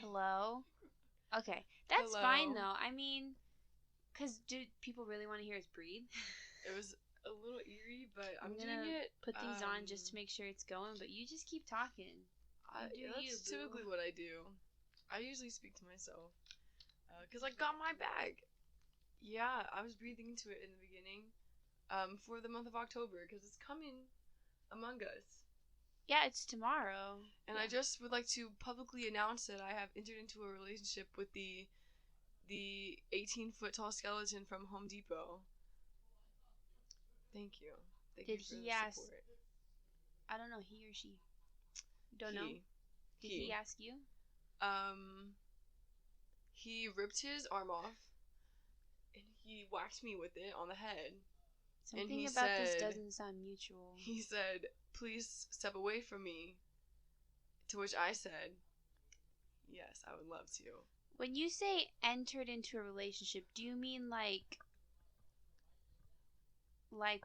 Hello? Okay. That's Hello. fine, though. I mean, because do people really want to hear us breathe? It was a little eerie, but I'm gonna doing it. put these on just to make sure it's going, but you just keep talking. That's typically what I do. I usually speak to myself. Because I got my bag. Yeah, I was breathing into it in the beginning. For the month of October, because it's coming among us. Yeah, it's tomorrow. And I just would like to publicly announce that I have entered into a relationship with the 18-foot tall skeleton from Home Depot. Thank you. Thank you for the support. I don't know, he or she. Don't know. Did he ask you? He ripped his arm off and he whacked me with it on the head. Something about this doesn't sound mutual. He said, "Please step away from me." To which I said, "Yes, I would love to." When you say entered into a relationship, do you mean like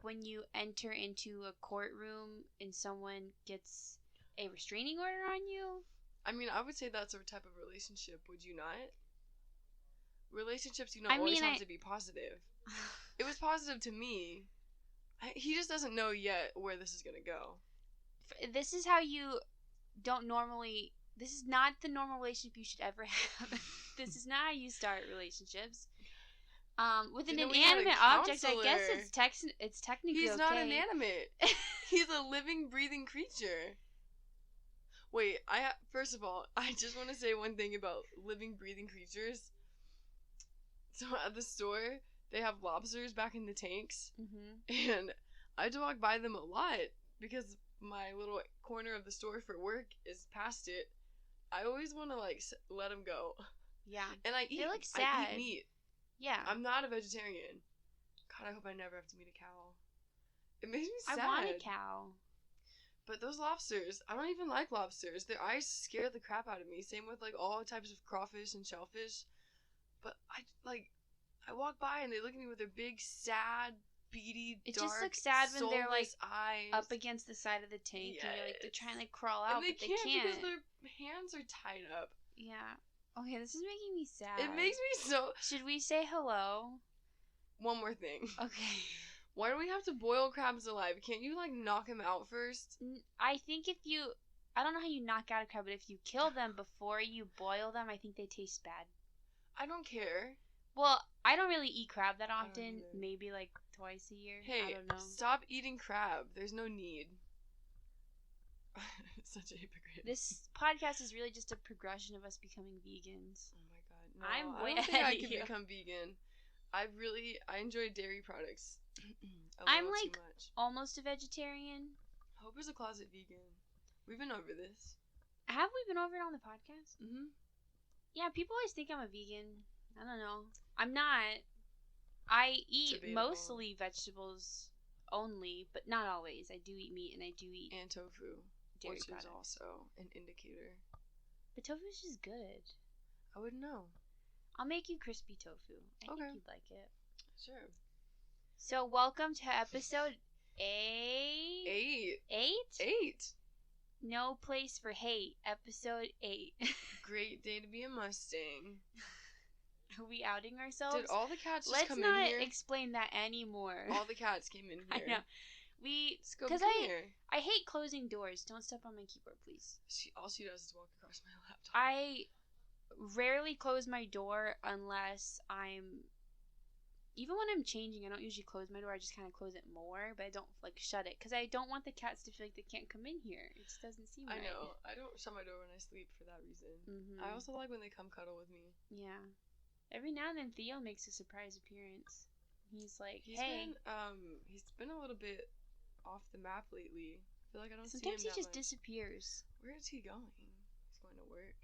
when you enter into a courtroom and someone gets a restraining order on you? I mean, I would say that's a type of relationship, would you not? Relationships do not always have to be positive. It was positive to me. He just doesn't know yet where this is going to go. This is how you don't normally... This is not the normal relationship you should ever have. This is not how you start relationships. With an inanimate object, I guess it's technically okay. He's not inanimate. He's a living, breathing creature. Wait, first of all, I just want to say one thing about living, breathing creatures. So at the store, they have lobsters back in the tanks. Mm-hmm. And I had to walk by them a lot because my little corner of the store for work is past it. I always want to, let them go. Yeah. And I eat. They look sad. I eat meat. Yeah. I'm not a vegetarian. God, I hope I never have to meet a cow. It makes me sad. I want a cow. But those lobsters, I don't even like lobsters. Their eyes scare the crap out of me. Same with, all types of crawfish and shellfish. But, I walk by and they look at me with their big, sad, beady, it dark, just looks sad when they're, eyes. Up against the side of the tank. Yes. And they're trying to crawl out, and they but they can't. because their hands are tied up. Yeah. Okay, this is making me sad. It makes me so... Should we say hello? One more thing. Okay. Why do we have to boil crabs alive? Can't you, knock them out first? I think if you... I don't know how you knock out a crab, but if you kill them before you boil them, I think they taste bad. I don't care. Well, I don't really eat crab that often. Maybe, twice a year. Hey, I don't know. Stop eating crab. There's no need. Such a hypocrite. This podcast is really just a progression of us becoming vegans. Oh my god. No, I don't think I could become vegan. I enjoy dairy products. I'm too much. Almost a vegetarian. Hope is a closet vegan. We've been over this. Have we been over it on the podcast? Mm-hmm. Yeah, people always think I'm a vegan. I don't know. I'm not. I eat mostly vegetables only, but not always. I do eat meat and I do eat... And tofu. Dairy which products. Is also an indicator. But tofu is just good. I wouldn't know. I'll make you crispy tofu. I think you'd like it. Sure. So welcome to episode 8. 8? No Place for Hate, episode 8. Great day to be a Mustang. Are we outing ourselves? Did all the cats just come in here? Let's not explain that anymore. All the cats came in here. I know. Because I hate closing doors. Don't step on my keyboard, please. All she does is walk across my laptop. I rarely close my door unless even when I'm changing, I don't usually close my door. I just kind of close it more, but I don't shut it because I don't want the cats to feel like they can't come in here. It just doesn't seem right. I know. I don't shut my door when I sleep for that reason. Mm-hmm. I also like when they come cuddle with me. Yeah. Every now and then Theo makes a surprise appearance. He's like, hey. He's been a little bit off the map lately. I feel like I don't see him Sometimes he just much. Disappears. Where is he going? He's going to work.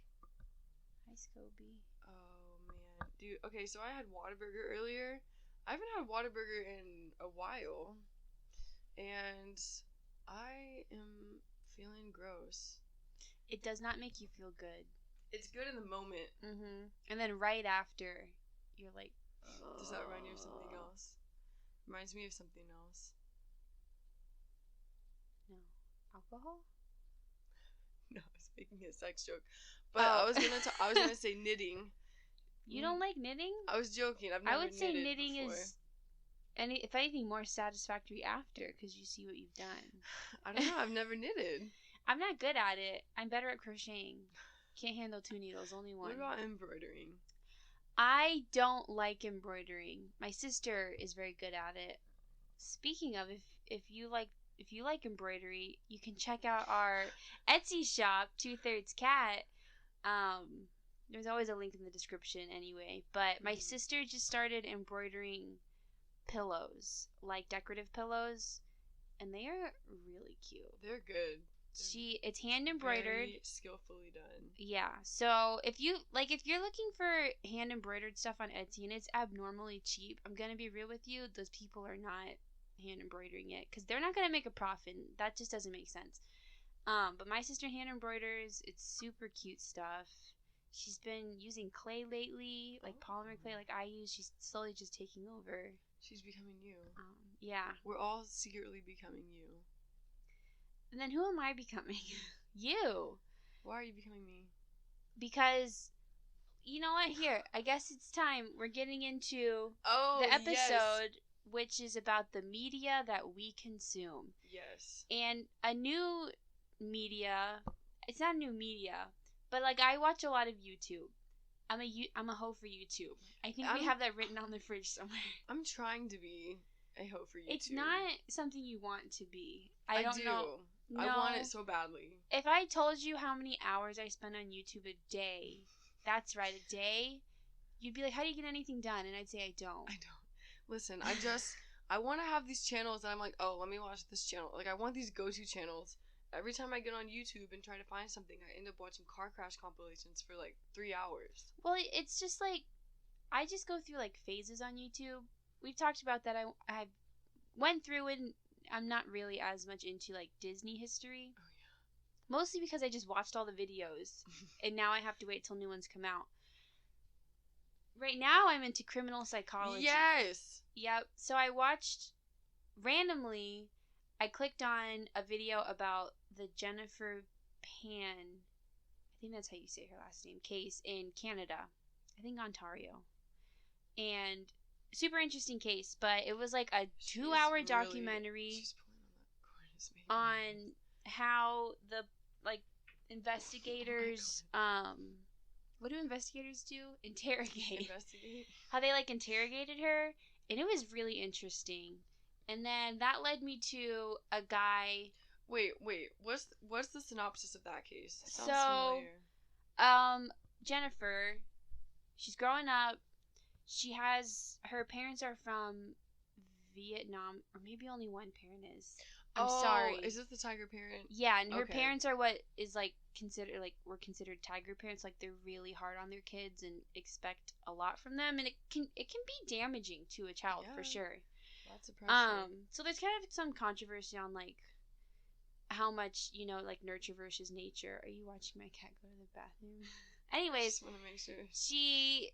Hi, Scobie. Oh, man. Dude, okay, so I had Whataburger earlier. I haven't had Whataburger in a while. And I am feeling gross. It does not make you feel good. It's good in the moment. Mm-hmm. And then right after, you're like... Does that remind you of something else? Reminds me of something else. No. Alcohol? No, I was making a sex joke. But I was gonna say knitting. You don't like knitting? I was joking. I've never knitted before. I would say knitting is, if anything, more satisfactory after because you see what you've done. I don't know. I've never knitted. I'm not good at it. I'm better at crocheting. Can't handle 2 needles, only one. What about embroidering? I don't like embroidering. My sister is very good at it. Speaking of, if you like embroidery, you can check out our Etsy shop, 2/3 Cat. There's always a link in the description anyway. But my sister just started embroidering pillows, like decorative pillows, and they are really cute. They're good. It's hand embroidered, very skillfully done. Yeah. So if you're looking for hand embroidered stuff on Etsy and it's abnormally cheap, I'm gonna be real with you. Those people are not hand embroidering it because they're not gonna make a profit. That just doesn't make sense. But my sister hand embroiders. It's super cute stuff. She's been using clay lately, like polymer clay, like I use. She's slowly just taking over. She's becoming you. Yeah. We're all secretly becoming you. And then who am I becoming? You. Why are you becoming me? Because, you know what? Here, I guess it's time. We're getting into the episode, which is about the media that we consume. Yes. And a new media. It's not new media, but like I watch a lot of YouTube. I'm a hoe for YouTube. I think we have that written on the fridge somewhere. I'm trying to be a hoe for YouTube. It's not something you want to be. I don't know. No. I want it so badly. If I told you how many hours I spend on YouTube a day, that's right, a day, you'd be like, how do you get anything done? And I'd say I don't. Listen, I want to have these channels that I'm like, oh, let me watch this channel. Like, I want these go-to channels. Every time I get on YouTube and try to find something, I end up watching car crash compilations for like 3 hours. Well, it's just like, I just go through like phases on YouTube. We've talked about that. I went through it. I'm not really as much into like Disney history. Oh yeah. Mostly because I just watched all the videos and now I have to wait till new ones come out. Right now I'm into criminal psychology. Yes. Yep. So I watched randomly, I clicked on a video about the Jennifer Pan, I think that's how you say her last name, case in Canada. I think Ontario. And super interesting case, but it was like a 2-hour documentary on how the investigators what do investigators do? Investigate. How they interrogated her, and it was really interesting. And then that led me to a guy. Wait. What's the synopsis of that case? It sounds familiar. Jennifer, she's growing up. Her parents are from Vietnam, or maybe only one parent is. I'm sorry. Is this the tiger parent? Yeah, and her parents are what is were considered tiger parents. Like, they're really hard on their kids and expect a lot from them, and it can be damaging to a child for sure. Lots of pressure. So there's kind of some controversy on how much nurture versus nature. Are you watching my cat go to the bathroom? Anyways, I just want to make sure. She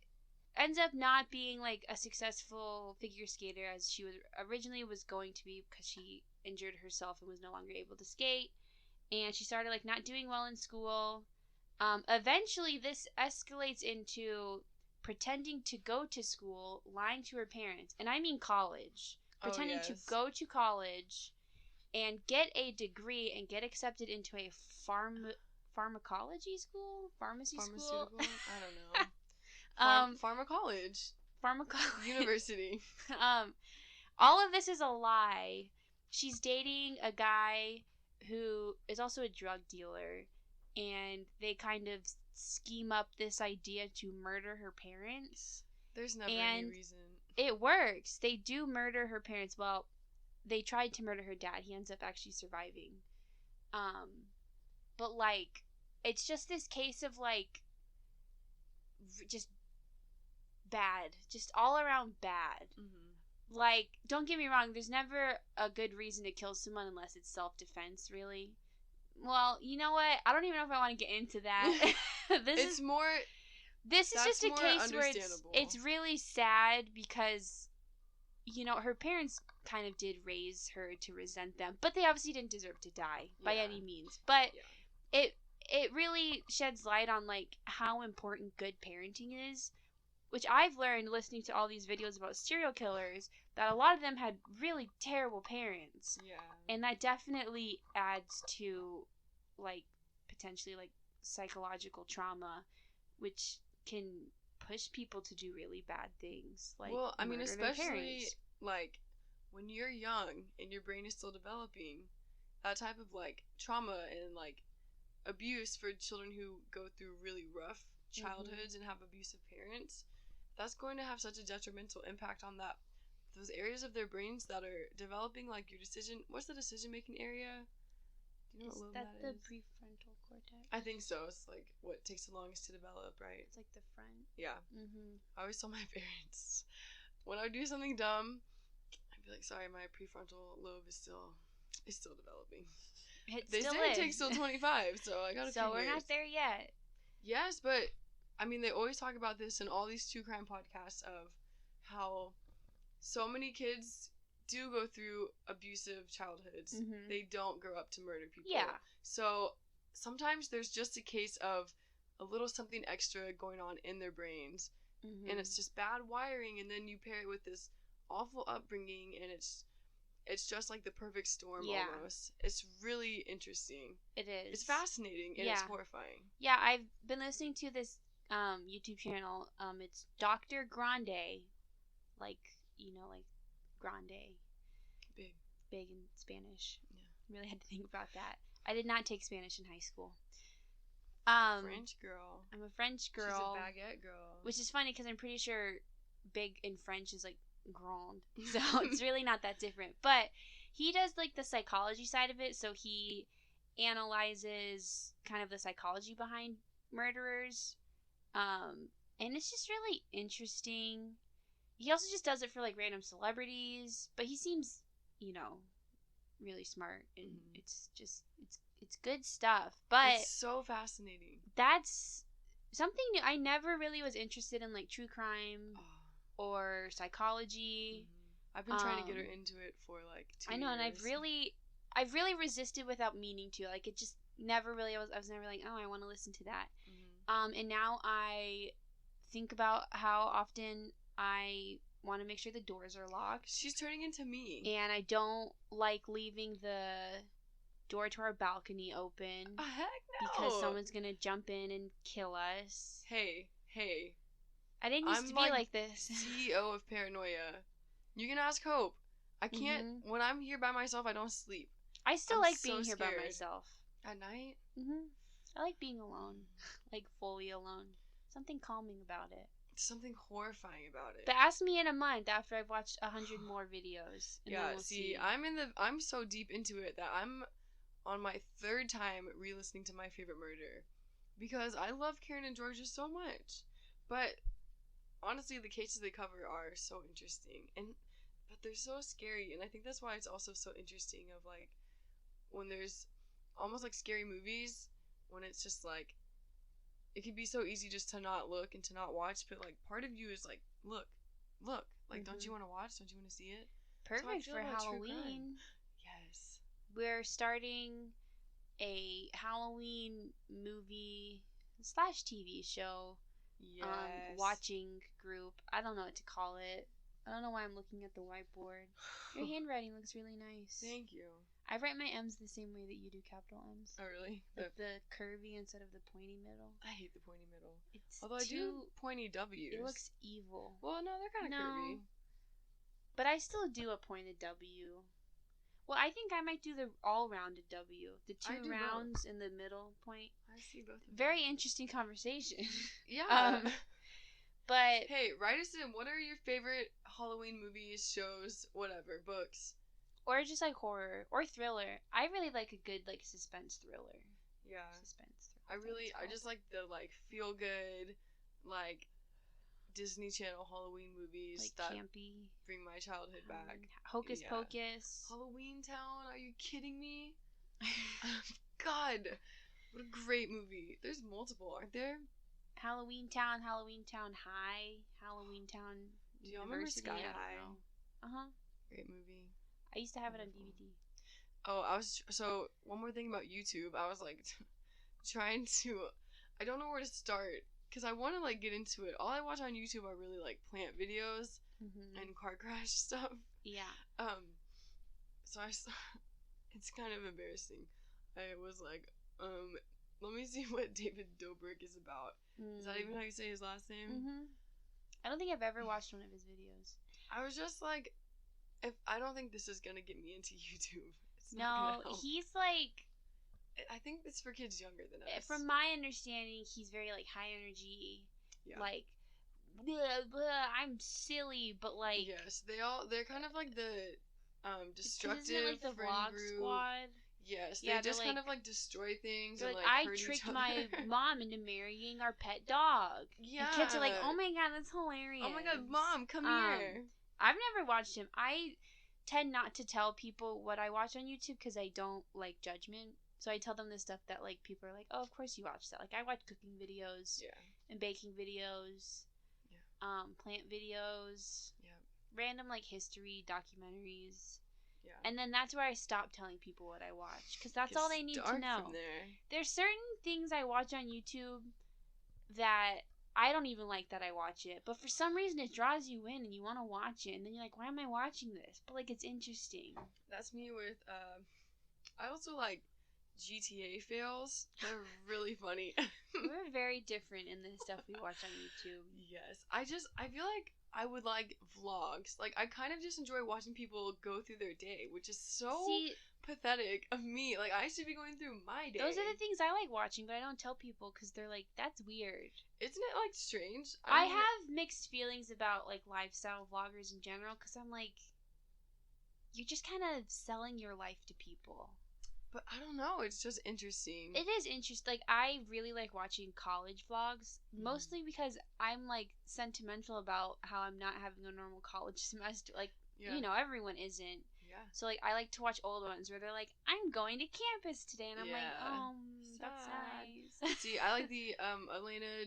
ends up not being a successful figure skater as she originally was going to be, because she injured herself and was no longer able to skate, and she started not doing well in school. Eventually this escalates into pretending to go to school, lying to her parents, and I mean college, pretending to go to college and get a degree and get accepted into a pharmacy school. Pharmaceutical? I don't know. Pharmacology university. All of this is a lie. She's dating a guy who is also a drug dealer, and they kind of scheme up this idea to murder her parents. There's never any reason. It works. They do murder her parents. Well, they tried to murder her dad. He ends up actually surviving. But it's just this case of just bad, just all around bad. Mm-hmm. Don't get me wrong, there's never a good reason to kill someone unless it's self-defense, really. Well, you know what? I don't even know if I want to get into that. This is just a case where it's really sad because, her parents kind of did raise her to resent them, but they obviously didn't deserve to die by any means. But it really sheds light on like how important good parenting is, which I've learned listening to all these videos about serial killers, that a lot of them had really terrible parents. Yeah. And that definitely adds to like potentially like psychological trauma, which can push people to do really bad things, like well, I mean, murder their especially parents. like when you're young and your brain is still developing, that type of like trauma and like abuse for children who go through really rough childhoods and have abusive parents, that's going to have such a detrimental impact on those areas of their brains that are developing, like what's the decision making area? Do you know what That that the is? prefrontal cortex? I think so. It's like what takes the longest to develop, right? It's like the front. Yeah. I always tell my parents when I would do something dumb, I'd be like, sorry, my prefrontal lobe is still developing. They say it takes till 25, so I got a few years. So we're not there yet. Yes, but I mean, they always talk about this in all these true crime podcasts of how so many kids do go through abusive childhoods. They don't grow up to murder people. Yeah. So sometimes there's just a case of a little something extra going on in their brains, and it's just bad wiring, and then you pair it with this awful upbringing, and it's just like the perfect storm almost. It's really interesting. It is. It's fascinating and it's horrifying. Yeah, I've been listening to this YouTube channel. It's Dr. Grande. Like, like Grande. Big in Spanish. Yeah. Really had to think about that. I did not take Spanish in high school. French girl. I'm a French girl. She's a baguette girl. Which is funny because I'm pretty sure big in French is like grande. So it's really not that different. But he does like the psychology side of it. So he analyzes kind of the psychology behind murderers. And it's just really interesting. He also just does it for like random celebrities. But he seems, really smart. And it's good stuff. But it's so fascinating. That's something new. I never really was interested in like true crime or psychology. I've been trying to get her into it for like 2 years. I know, and I've really resisted without meaning to. Like it just never really I was never like, oh, I want to listen to that. And now I think about how often I want to make sure the doors are locked. She's turning into me. And I don't like leaving the door to our balcony open. Heck no. Because someone's gonna jump in and kill us. Hey. I didn't used to be like this. CEO of paranoia. You can ask Hope. I can't. When I'm here by myself, I don't sleep. I still like being here by myself. At night? I like being alone. Like fully alone. Something calming about it. Something horrifying about it. But ask me in a month after I've watched 100 more videos. Yeah, see, I'm so deep into it that I'm on my 3rd time re-listening to My Favorite Murder. Because I love Karen and Georgia so much. But honestly, the cases they cover are so interesting. But they're so scary. And I think that's why it's also so interesting of like when there's almost like scary movies, when it's just like it can be so easy just to not look and to not watch, but like part of you is like, look. Like, don't you want to watch? Don't you want to see it? Perfect for Halloween. Yes. We're starting a Halloween movie / TV show watching group. I don't know what to call it. I don't know why I'm looking at the whiteboard. Your handwriting looks really nice. Thank you. I write my M's the same way that you do capital M's. Oh, really? Like the curvy instead of the pointy middle. I hate the pointy middle. Although I do pointy W's. It looks evil. Well, no, they're kind of curvy. But I still do a pointed W. Well, I think I might do the all-rounded W. The 2 rounds in the middle point. I see both of them. Very interesting conversation. Yeah. But hey, write us in. What are your favorite Halloween movies, shows, whatever, books? Or just like horror or thriller. I really like a good like suspense thriller. Yeah. Suspense thriller. I just like the like feel good, like Disney Channel Halloween movies like that campy. Bring my childhood back. Hocus Pocus. Halloween Town. Are you kidding me? God, what a great movie. There's multiple, aren't there? Halloween Town High, Halloween Town. Do y'all remember Sky High? Great movie. I used to have it on DVD. Oh, so one more thing about YouTube. I was like trying to. I don't know where to start because I want to like get into it. All I watch on YouTube are really like plant videos and car crash stuff. Yeah. So it's kind of embarrassing. I was like, let me see what David Dobrik is about. Is that even how you say his last name? I don't think I've ever watched one of his videos. I was just like, I don't think this is gonna get me into YouTube. No, he's like. I think it's for kids younger than us. From my understanding, he's very like high energy. Yeah. Like, blah, blah, I'm silly, but like. Yes, they're kind of like the destructive isn't it like the friend vlog group. Squad. Yes, they just like, kind of like destroy things and like I hurt each tricked other. my mom into marrying our pet dog. Yeah. And kids are like, oh my god, that's hilarious. Oh my god, mom, come here. I've never watched him. I tend not to tell people what I watch on YouTube because I don't like judgment. So I tell them the stuff that like people are like, oh, of course you watch that. Like I watch cooking videos and baking videos, plant videos, random like history documentaries. Yeah. And then that's where I stop telling people what I watch because that's all they need to know. There's certain things I watch on YouTube that I don't even like that I watch it, but for some reason it draws you in and you want to watch it, and then you're like, why am I watching this? But like it's interesting. That's me with I also like GTA fails. They're really funny. We're very different in the stuff we watch on YouTube. Yes. I feel like I would like vlogs. Like I kind of just enjoy watching people go through their day, which is so pathetic of me. Like I should be going through my day. Those are the things I like watching, but I don't tell people because they're like, that's weird. Isn't it like strange? I have mixed feelings about like lifestyle vloggers in general because I'm like, you're just kind of selling your life to people. But I don't know. It's just interesting. It is interesting. Like, I really like watching college vlogs, mostly because I'm, like, sentimental about how I'm not having a normal college semester. Like, you know, everyone isn't. Yeah. So, like, I like to watch old ones where they're like, I'm going to campus today. And I'm like, oh, that's nice. See, I like the Elena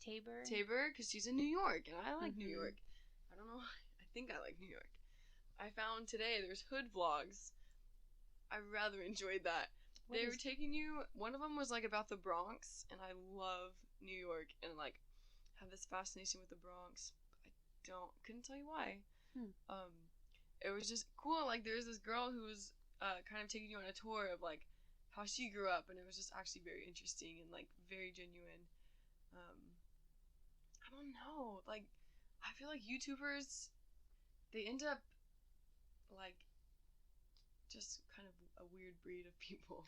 Tabor, because she's in New York, and I like New York. I don't know. I think I like New York. I found today there's hood vlogs. I rather enjoyed that. They were taking you. One of them was like about the Bronx, and I love New York and like have this fascination with the Bronx. I couldn't tell you why. It was just cool. Like there's this girl who was kind of taking you on a tour of like how she grew up, and it was just actually very interesting and like very genuine. I don't know. Like I feel like YouTubers, they end up like just kind of a weird breed of people.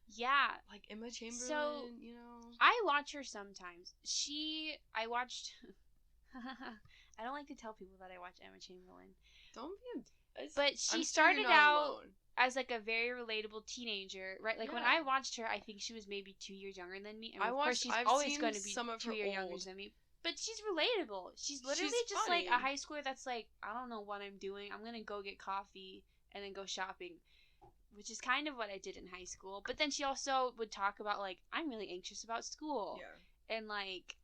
Yeah. Like Emma Chamberlain, so, you know? I watch her sometimes. I watched... I don't like to tell people that I watch Emma Chamberlain. Don't be... But she started out as like a very relatable teenager, right? Like when I watched her, I think she was maybe 2 years younger than me. And of course she's always going to be 2 years younger than me. But she's relatable. She's literally just funny. Like a high schooler that's like, I don't know what I'm doing. I'm going to go get coffee and then go shopping, which is kind of what I did in high school. But then she also would talk about, like, I'm really anxious about school. Yeah. And, like,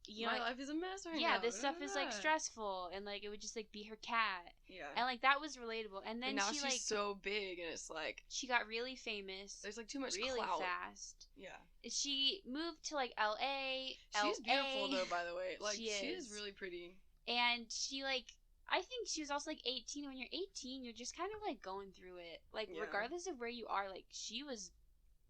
you know. My life is a mess right now. Yeah, this stuff is, like, stressful. And, like, it would just, like, be her cat. Yeah. And, like, that was relatable. And then now she's so big, and it's, like. She got really famous. There's, like, too much really clout. Fast. Yeah. She moved to, like, L.A. She's beautiful, though, by the way. Like, she is really pretty. And she, like. I think she was also, like, 18. When you're 18, you're just kind of, like, going through it. Like, regardless of where you are, like, she was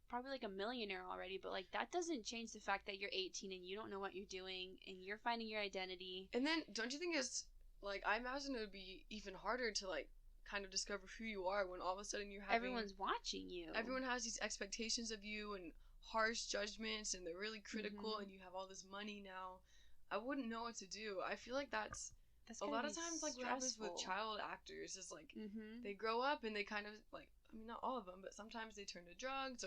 probably, like, a millionaire already. But, like, that doesn't change the fact that you're 18 and you don't know what you're doing. And you're finding your identity. And then, don't you think it's, like, I imagine it would be even harder to, like, kind of discover who you are when all of a sudden you're having... Everyone's watching you. Everyone has these expectations of you and harsh judgments. And they're really critical. And you have all this money now. I wouldn't know what to do. I feel like that's a lot of times, like, what happens with child actors is, like, they grow up and they kind of, like, I mean, not all of them, but sometimes they turn to drugs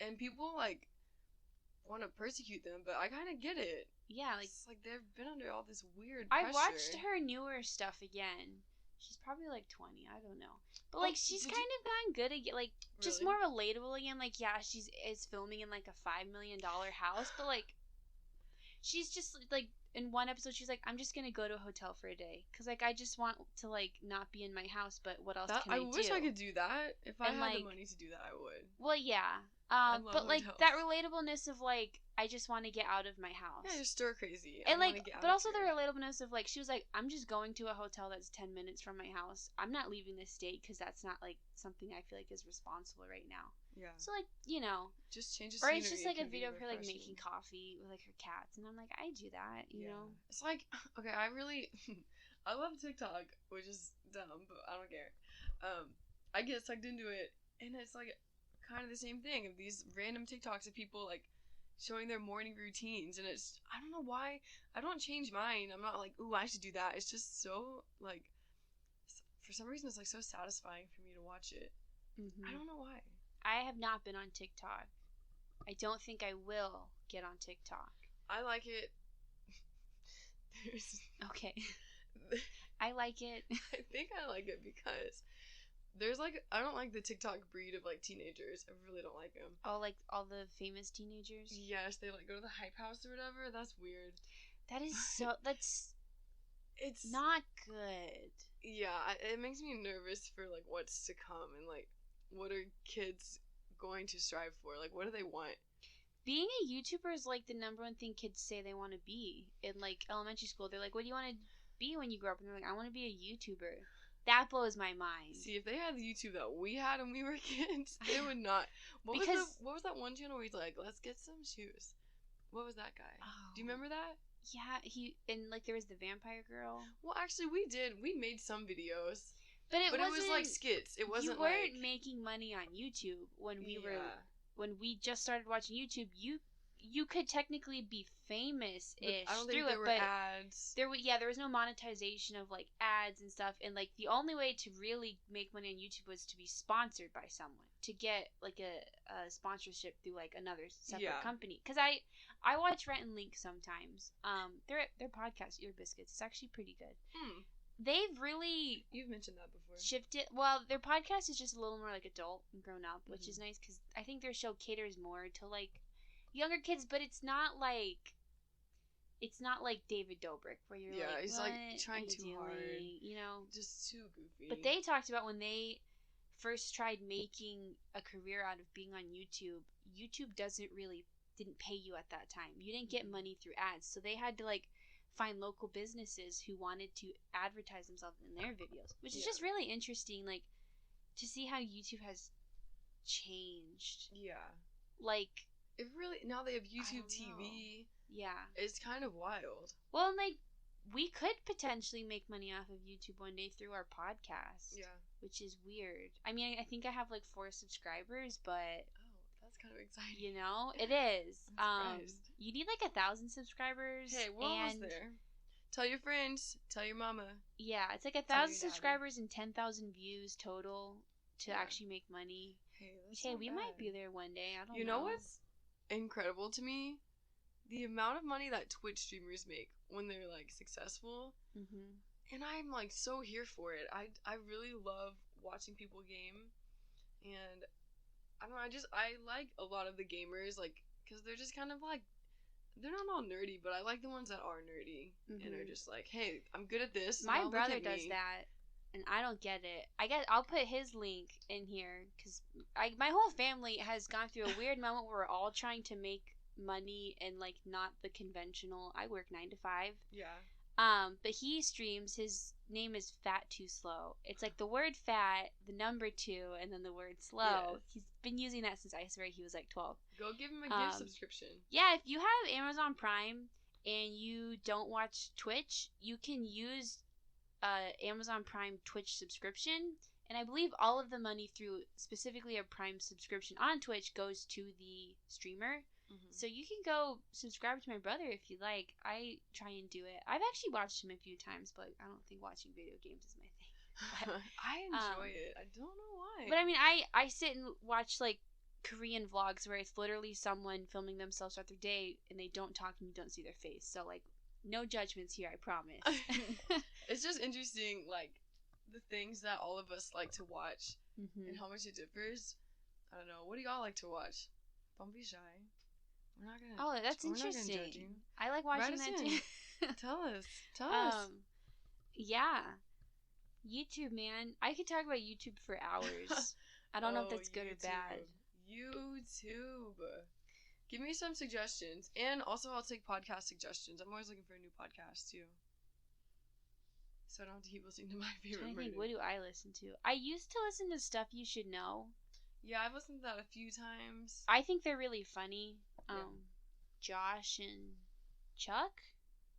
and people, like, want to persecute them, but I kind of get it. Yeah, like... It's like they've been under all this weird pressure. I watched her newer stuff again. She's probably, like, 20, I don't know. But, like, she's kind of gotten good again, like, just more relatable again. Like, yeah, she's filming in, like, a $5 million house, but, like, she's just, like... In one episode, she's like, I'm just going to go to a hotel for a day. Because, like, I just want to, like, not be in my house, but what else can I do? I wish I could do that. If I had the money to do that, I would. Well, yeah. But like that relatableness of like, I just want to get out of my house. Yeah, you're stir crazy. And like, but also the relatableness of like, she was like, I'm just going to a hotel that's 10 minutes from my house. I'm not leaving this state because that's not like something I feel like is responsible right now. Yeah. So like, you know, just change the or scenery. it's just like a video of her like making coffee with like her cats, and I'm like, I do that, you know. It's like, okay, I love TikTok, which is dumb, but I don't care. I get sucked into it, and it's like kind of the same thing of these random TikToks of people like showing their morning routines, and it's, I don't know why I don't change mine. I'm not like, ooh, I should do that. It's just so like, for some reason it's like so satisfying for me to watch it. I don't know why. I have not been on TikTok. I don't think I will get on TikTok. I like it. Okay. I like it. I think I like it because there's like, I don't like the TikTok breed of like teenagers. I really don't like them. Oh, like all the famous teenagers? Yes, they like go to the hype house or whatever. That's weird. That is so, it's not good. Yeah, it makes me nervous for like what's to come, and like what are kids going to strive for? Like, what do they want? Being a YouTuber is like the number one thing kids say they want to be in like elementary school. They're like, what do you want to be when you grow up? And they're like, I want to be a YouTuber. That blows my mind. See, if they had the YouTube that we had when we were kids, they would not. What was that one channel where he's like, let's get some shoes? What was that guy? Oh. Do you remember that? Yeah, and like there was the vampire girl. Well, actually, we did. We made some videos. But it was like skits. It wasn't. You weren't making money on YouTube when we were. When we just started watching YouTube, you could technically be famous-ish through it, but ads. There was no monetization of like ads and stuff, and like the only way to really make money on YouTube was to be sponsored by someone, to get like a sponsorship through like another separate company. Because I watch Rent and Link sometimes. Their podcast Ear Biscuits is actually pretty good. They've really... You've mentioned that before. Shifted... Well, their podcast is just a little more, like, adult and grown up, which is nice, because I think their show caters more to, like, younger kids, but it's not like David Dobrik, where you're like, he's, like, trying too hard. You know? Just too goofy. But they talked about when they first tried making a career out of being on YouTube, YouTube didn't pay you at that time. You didn't get money through ads, so they had to, like, find local businesses who wanted to advertise themselves in their videos, which is just really interesting, like, to see how YouTube has changed. Yeah. Like, it really, now they have YouTube TV. Yeah. It's kind of wild. Well, and like, we could potentially make money off of YouTube one day through our podcast. Yeah. Which is weird. I mean, I think I have like 4 subscribers, but... That's kind of exciting. You know, it is. I'm surprised. You need like 1,000 subscribers. Hey, we're almost there. Tell your friends. Tell your mama. Yeah, it's like 1,000 subscribers and 10,000 views total to actually make money. Hey, we might be there one day. I don't know. You know what's incredible to me? The amount of money that Twitch streamers make when they're like successful. And I'm like so here for it. I really love watching people game, and I don't know, I like a lot of the gamers, like, because they're just kind of like, they're not all nerdy, but I like the ones that are nerdy and are just like, hey, I'm good at this. My brother does that, and I don't get it. I'll put his link in here, because my whole family has gone through a weird moment where we're all trying to make money and, like, not the conventional, I work 9 to 5. Yeah. But he streams, his name is Fat Too Slow. It's like the word fat, the number 2, and then the word slow. Yes. He's been using that since I swear he was like 12. Go give him a gift subscription. Yeah, if you have Amazon Prime and you don't watch Twitch, you can use Amazon Prime Twitch subscription. And I believe all of the money through specifically a Prime subscription on Twitch goes to the streamer. So you can go subscribe to my brother if you like. I try and do it. I've actually watched him a few times, but I don't think watching video games is my thing. But, I enjoy it. I don't know why. But I mean, I sit and watch like Korean vlogs where it's literally someone filming themselves throughout their day and they don't talk and you don't see their face. So like, no judgments here, I promise. It's just interesting, like, the things that all of us like to watch and how much it differs. I don't know. What do y'all like to watch? Don't be shy. We're not gonna. Oh, that's interesting. Not judge you. I like watching that too. Tell us. Yeah, YouTube, man. I could talk about YouTube for hours. I don't know if that's good or bad. YouTube. Give me some suggestions. And also, I'll take podcast suggestions. I'm always looking for a new podcast, too. So I don't have to keep listening to my favorite murder. What do I listen to? I used to listen to Stuff You Should Know. Yeah, I've listened to that a few times. I think they're really funny. Yeah. Josh and Chuck?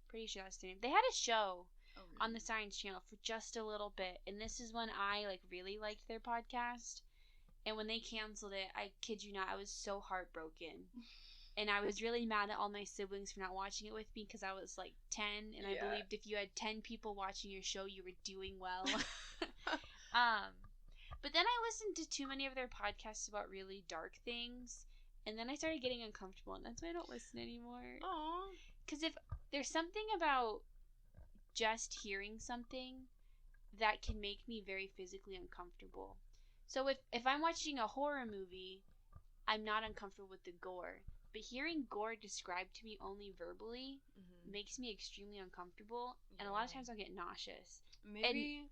Pretty sure that's their name. They had a show on the Science Channel for just a little bit. And this is when I, really liked their podcast. And when they canceled it, I kid you not, I was so heartbroken. And I was really mad at all my siblings for not watching it with me because I was 10, and I believed if you had 10 people watching your show, you were doing well. But then I listened to too many of their podcasts about really dark things, and then I started getting uncomfortable, and that's why I don't listen anymore. Aww. Because if there's something about just hearing something that can make me very physically uncomfortable. So if I'm watching a horror movie, I'm not uncomfortable with the gore. But hearing gore described to me only verbally makes me extremely uncomfortable. Yeah. And a lot of times I'll get nauseous. Maybe...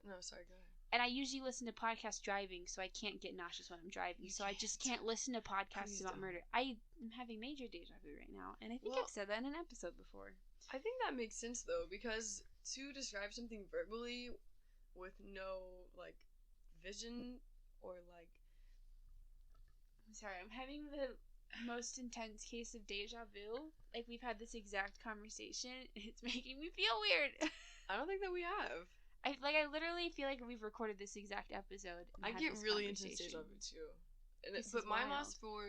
no, sorry, go ahead. And I usually listen to podcasts driving, so I can't get nauseous when I'm driving. So I just can't listen to podcasts about murder. I am having major deja vu right now. And I think I've said that in an episode before. I think that makes sense, though, because to describe something verbally with no, vision or, I'm sorry, I'm having the most intense case of deja vu. We've had this exact conversation, and it's making me feel weird. I don't think that we have. I literally feel like we've recorded this exact episode. I get really intense deja vu, too. But mine lasts for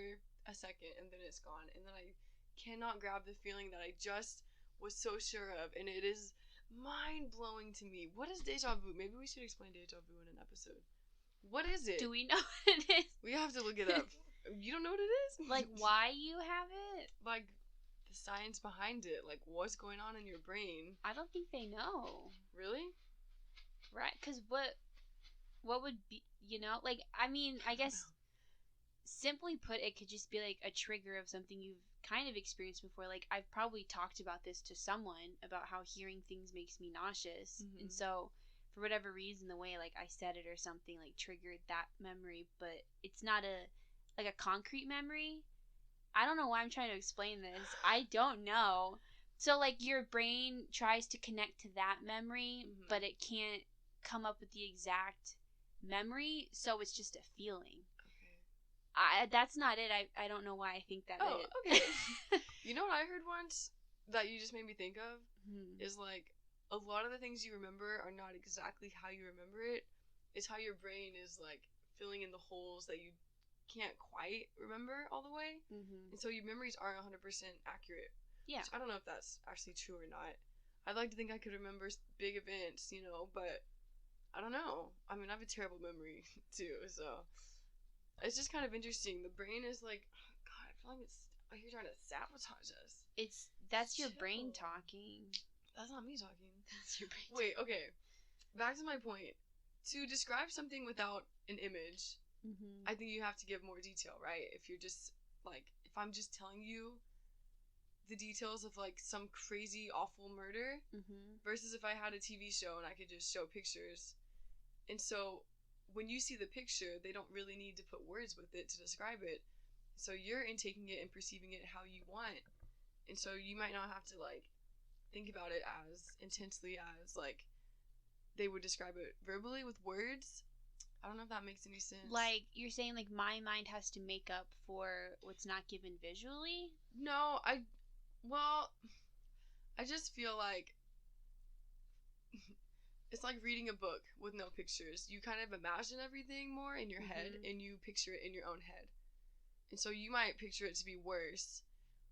a second, and then it's gone. And then I cannot grab the feeling that I just was so sure of, and it is mind-blowing to me. What is deja vu? Maybe we should explain deja vu in an episode. What is it? Do we know what it is? We have to look it up. You don't know what it is? Why you have it? The science behind it. What's going on in your brain. I don't think they know. Really? Right, because what would be, I guess, simply put, it could just be, a trigger of something you've kind of experienced before. I've probably talked about this to someone, about how hearing things makes me nauseous. Mm-hmm. And so, for whatever reason, the way, I said it or something, triggered that memory, but it's not a concrete memory. I don't know why I'm trying to explain this. I don't know. So, your brain tries to connect to that memory, but it can't come up with the exact memory, so it's just a feeling. Okay. That's not it. I don't know why I think that. Oh, okay. You know what I heard once that you just made me think of? Is, a lot of the things you remember are not exactly how you remember it. It's how your brain is, filling in the holes that you can't quite remember all the way. And so your memories aren't 100% accurate. Yeah. So I don't know if that's actually true or not. I'd like to think I could remember big events, but I don't know. I mean, I have a terrible memory, too, so it's just kind of interesting. The brain is God, I feel like it's you're trying to sabotage us. That's your brain talking. That's not me talking. That's your brain. Wait, okay. Back to my point. To describe something without an image, I think you have to give more detail, right? If you're just, if I'm just telling you the details of, some crazy, awful murder, versus if I had a TV show and I could just show pictures. And so, when you see the picture, they don't really need to put words with it to describe it. So you're intaking it and perceiving it how you want. And so you might not have to, think about it as intensely as, they would describe it verbally with words. I don't know if that makes any sense. You're saying, my mind has to make up for what's not given visually? No, I just feel like it's like reading a book with no pictures. You kind of imagine everything more in your head, and you picture it in your own head. And so you might picture it to be worse,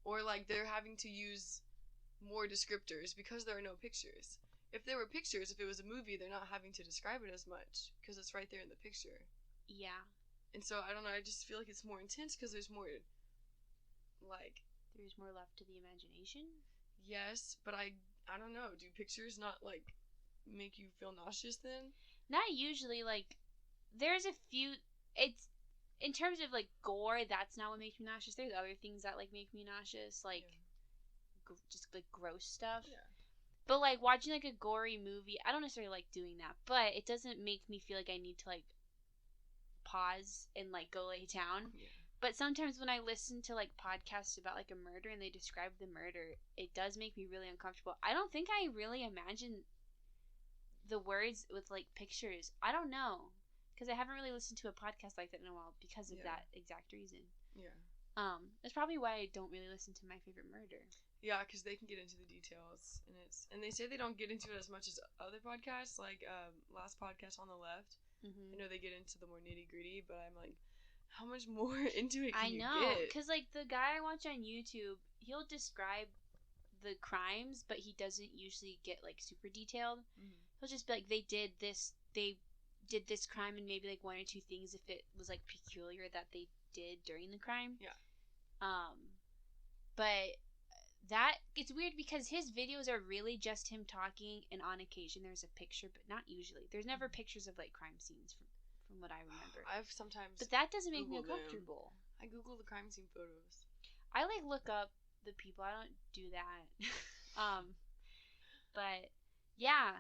or they're having to use more descriptors because there are no pictures. If there were pictures, if it was a movie, they're not having to describe it as much because it's right there in the picture. Yeah. And so, I don't know, I just feel like it's more intense because there's more, There's more left to the imagination? Yes, but I don't know. Do pictures not, make you feel nauseous then? Not usually. There's a few... It's... In terms of, gore, that's not what makes me nauseous. There's other things that, make me nauseous. Just, gross stuff. Yeah. But, watching, a gory movie, I don't necessarily like doing that, but it doesn't make me feel like I need to, pause and like go lay down. Yeah. But sometimes when I listen to like podcasts about like a murder and they describe the murder, it does make me really uncomfortable. I don't think I really imagine the words with like pictures. I don't know, because I haven't really listened to a podcast like that in a while because of that exact reason. Yeah. That's probably why I don't really listen to My Favorite Murder. Yeah, because they can get into the details, and they say they don't get into it as much as other podcasts, like last podcast on the left. Mm-hmm. I know they get into the more nitty gritty, but I'm like, how much more into it can I know, you get? because like the guy I watch on YouTube, he'll describe the crimes, but he doesn't usually get like super detailed. Mm-hmm. He'll just be like, they did this crime, and maybe like one or two things if it was like peculiar that they did during the crime. Yeah. But that it's weird because his videos are really just him talking, and on occasion there's a picture, but not usually. There's never pictures of like crime scenes from what I remember. I've sometimes, but that doesn't make me uncomfortable. I Google the crime scene photos. I like look up the people. I don't do that. But yeah,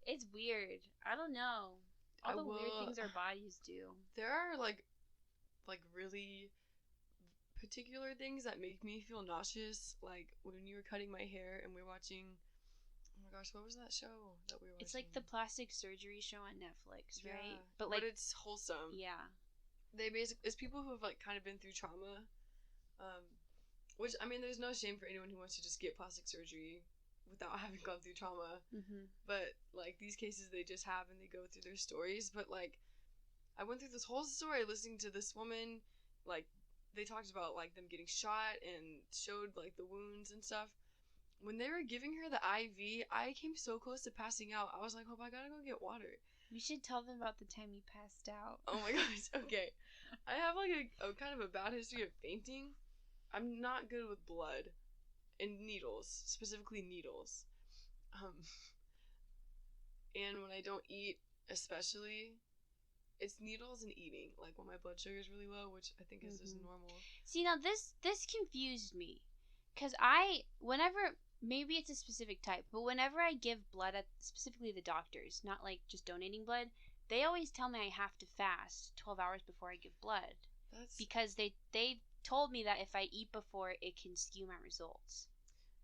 it's weird. I don't know. All the weird things our bodies do. There are like really particular things that make me feel nauseous. Like when you were cutting my hair and we're watching, oh my gosh, what was that show that we were watching? It's like the plastic surgery show on Netflix, right? Yeah, but like it's wholesome. Yeah. They basically, it's people who have like kind of been through trauma. Which, I mean, there's no shame for anyone who wants to just get plastic surgery without having gone through trauma. Mm-hmm. But like these cases they just have, and they go through their stories. But like I went through this whole story listening to this woman, like they talked about like them getting shot and showed like the wounds and stuff. When they were giving her the IV, I came so close to passing out. I was like, "Oh, I gotta go get water." We should tell them about the time you passed out. Oh my gosh. Okay, I have like a kind of a bad history of fainting. I'm not good with blood and needles, specifically needles. And when I don't eat, especially, it's needles and eating. Like when my blood sugar is really low, which I think is just normal. See, now this confused me, because maybe it's a specific type, but whenever I give blood at specifically the doctors, not like just donating blood, they always tell me I have to fast 12 hours before I give blood. Because they told me that if I eat before, it can skew my results.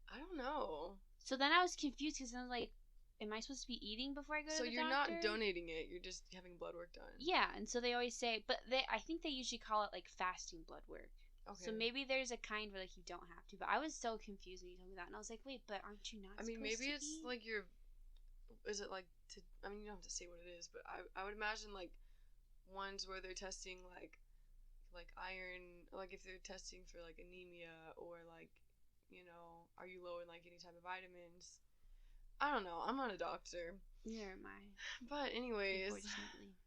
I don't know. So then I was confused because I was like, am I supposed to be eating before I go to the doctor? So you're not donating it, you're just having blood work done. Yeah, and so they always say, but I think they usually call it like fasting blood work. Okay. So maybe there's a kind where like you don't have to, but I was so confused when you told me that, and I was like, wait, but aren't you not? I mean, maybe it's like is it like to? I mean, you don't have to say what it is, but I would imagine like ones where they're testing like iron, like if they're testing for like anemia or like, you know, are you low in like any type of vitamins? I don't know. I'm not a doctor. Neither am I. But anyways, unfortunately,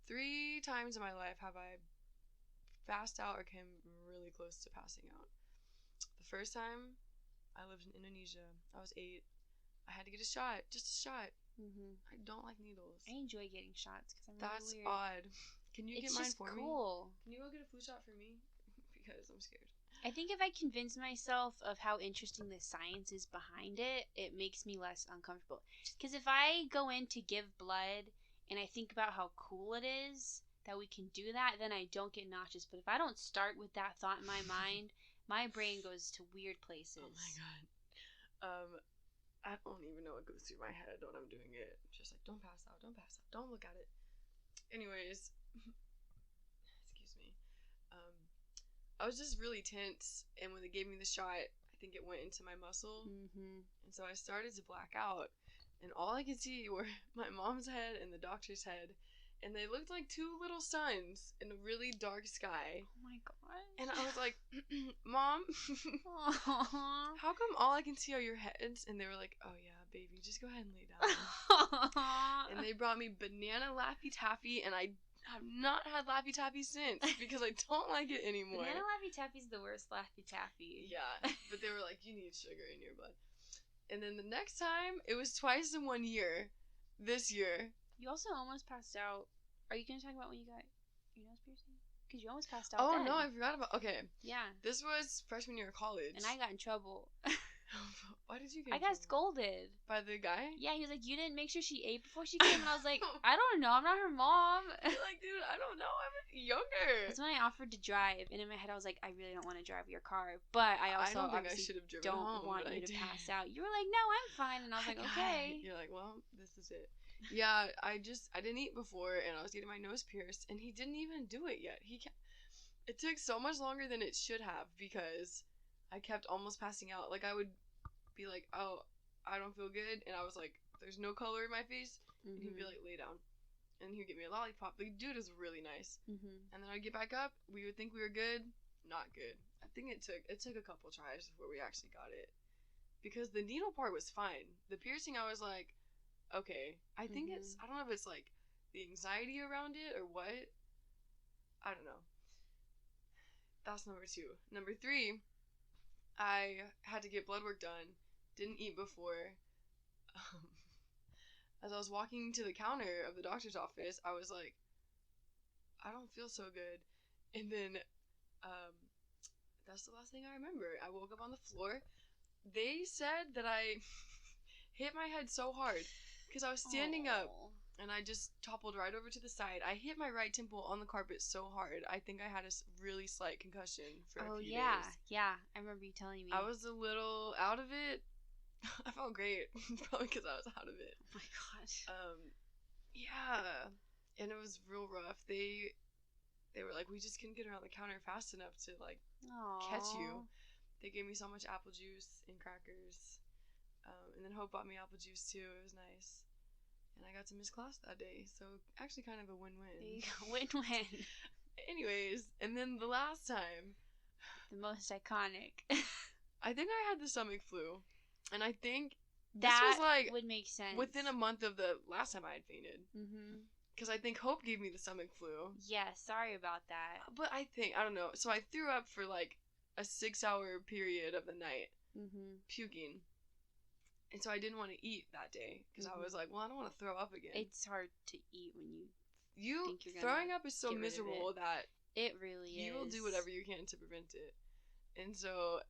3 times in my life have I passed out or came really close to passing out. The first time, I lived in Indonesia. I was 8. I had to get a shot, just a shot. Mm-hmm. I don't like needles. I enjoy getting shots because I'm That's really weird. odd. Can you get mine for me? It's cool. Can you go get a flu shot for me? Because I'm scared. I think if I convince myself of how interesting the science is behind it, it makes me less uncomfortable. Because if I go in to give blood and I think about how cool it is that we can do that, then I don't get nauseous. But if I don't start with that thought in my mind, my brain goes to weird places. Oh my god. I don't even know what goes through my head when I'm doing it. Just like, don't pass out, don't look at it. Anyways, excuse me. I was just really tense, and when they gave me the shot, I think it went into my muscle, and so I started to black out, and all I could see were my mom's head and the doctor's head, and they looked like 2 little suns in a really dark sky. Oh my gosh. And I was like, Mom, how come all I can see are your heads? And they were like, oh yeah, baby, just go ahead and lay down. And they brought me banana Laffy Taffy, and I have not had Laffy Taffy since because I don't like it anymore. Banana Laffy Taffy's the worst Laffy Taffy. Yeah, but they were like, you need sugar in your blood. And then the next time, it was twice in 1 year. This year. You also almost passed out. Are you going to talk about when you got your nose piercing? Because you almost passed out. Oh, then. no, I forgot about. Okay. Yeah. This was freshman year of college. And I got in trouble. Why did did you get I got scolded. By the guy? Yeah, he was like, you didn't make sure she ate before she came. And I was like, I don't know. I'm not her mom. You're like, dude, I don't know. I'm younger. That's when I offered to drive. And in my head, I was like, I really don't want to drive your car. But I also don't think I should have driven home, want you to pass out. You were like, no, I'm fine. And I was like, okay. You're like, well, this is it. Yeah, I didn't eat before, and I was getting my nose pierced, and he didn't even do it yet. It took so much longer than it should have because I kept almost passing out. Like, I would be like, oh, I don't feel good, and I was like, there's no color in my face, and he'd be like, lay down, and he'd give me a lollipop. The dude is really nice, and then I'd get back up. We would think we were good, not good. I think it took a couple tries before we actually got it, because the needle part was fine. The piercing, I was like, okay. I think I don't know if it's like the anxiety around it or what. I don't know. That's number 2. Number 3, I had to get blood work done. Didn't eat before. As I was walking to the counter of the doctor's office, I was like, I don't feel so good. And then, that's the last thing I remember. I woke up on the floor. They said that I hit my head so hard because I was standing up and I just toppled right over to the side. I hit my right temple on the carpet so hard. I think I had a really slight concussion for a few days. Yeah. I remember you telling me. I was a little out of it. I felt great. Probably because I was out of it. Oh my gosh. Yeah. And it was real rough. They were like, we just couldn't get around the counter fast enough to, like, catch you. They gave me so much apple juice and crackers. And then Hope bought me apple juice, too. It was nice. And I got to miss class that day. So, actually kind of a win-win. Win-win. Anyways, and then the last time. The most iconic. I think I had the stomach flu. And I think this was like would make sense within a month of the last time I had fainted. Because I think Hope gave me the stomach flu. Yeah, sorry about that. But I don't know. So I threw up for like a 6-hour period of the night, puking. And so I didn't want to eat that day because I was like, well, I don't want to throw up again. It's hard to eat when you think you're throwing up is so miserable that it really is. You will do whatever you can to prevent it. And so,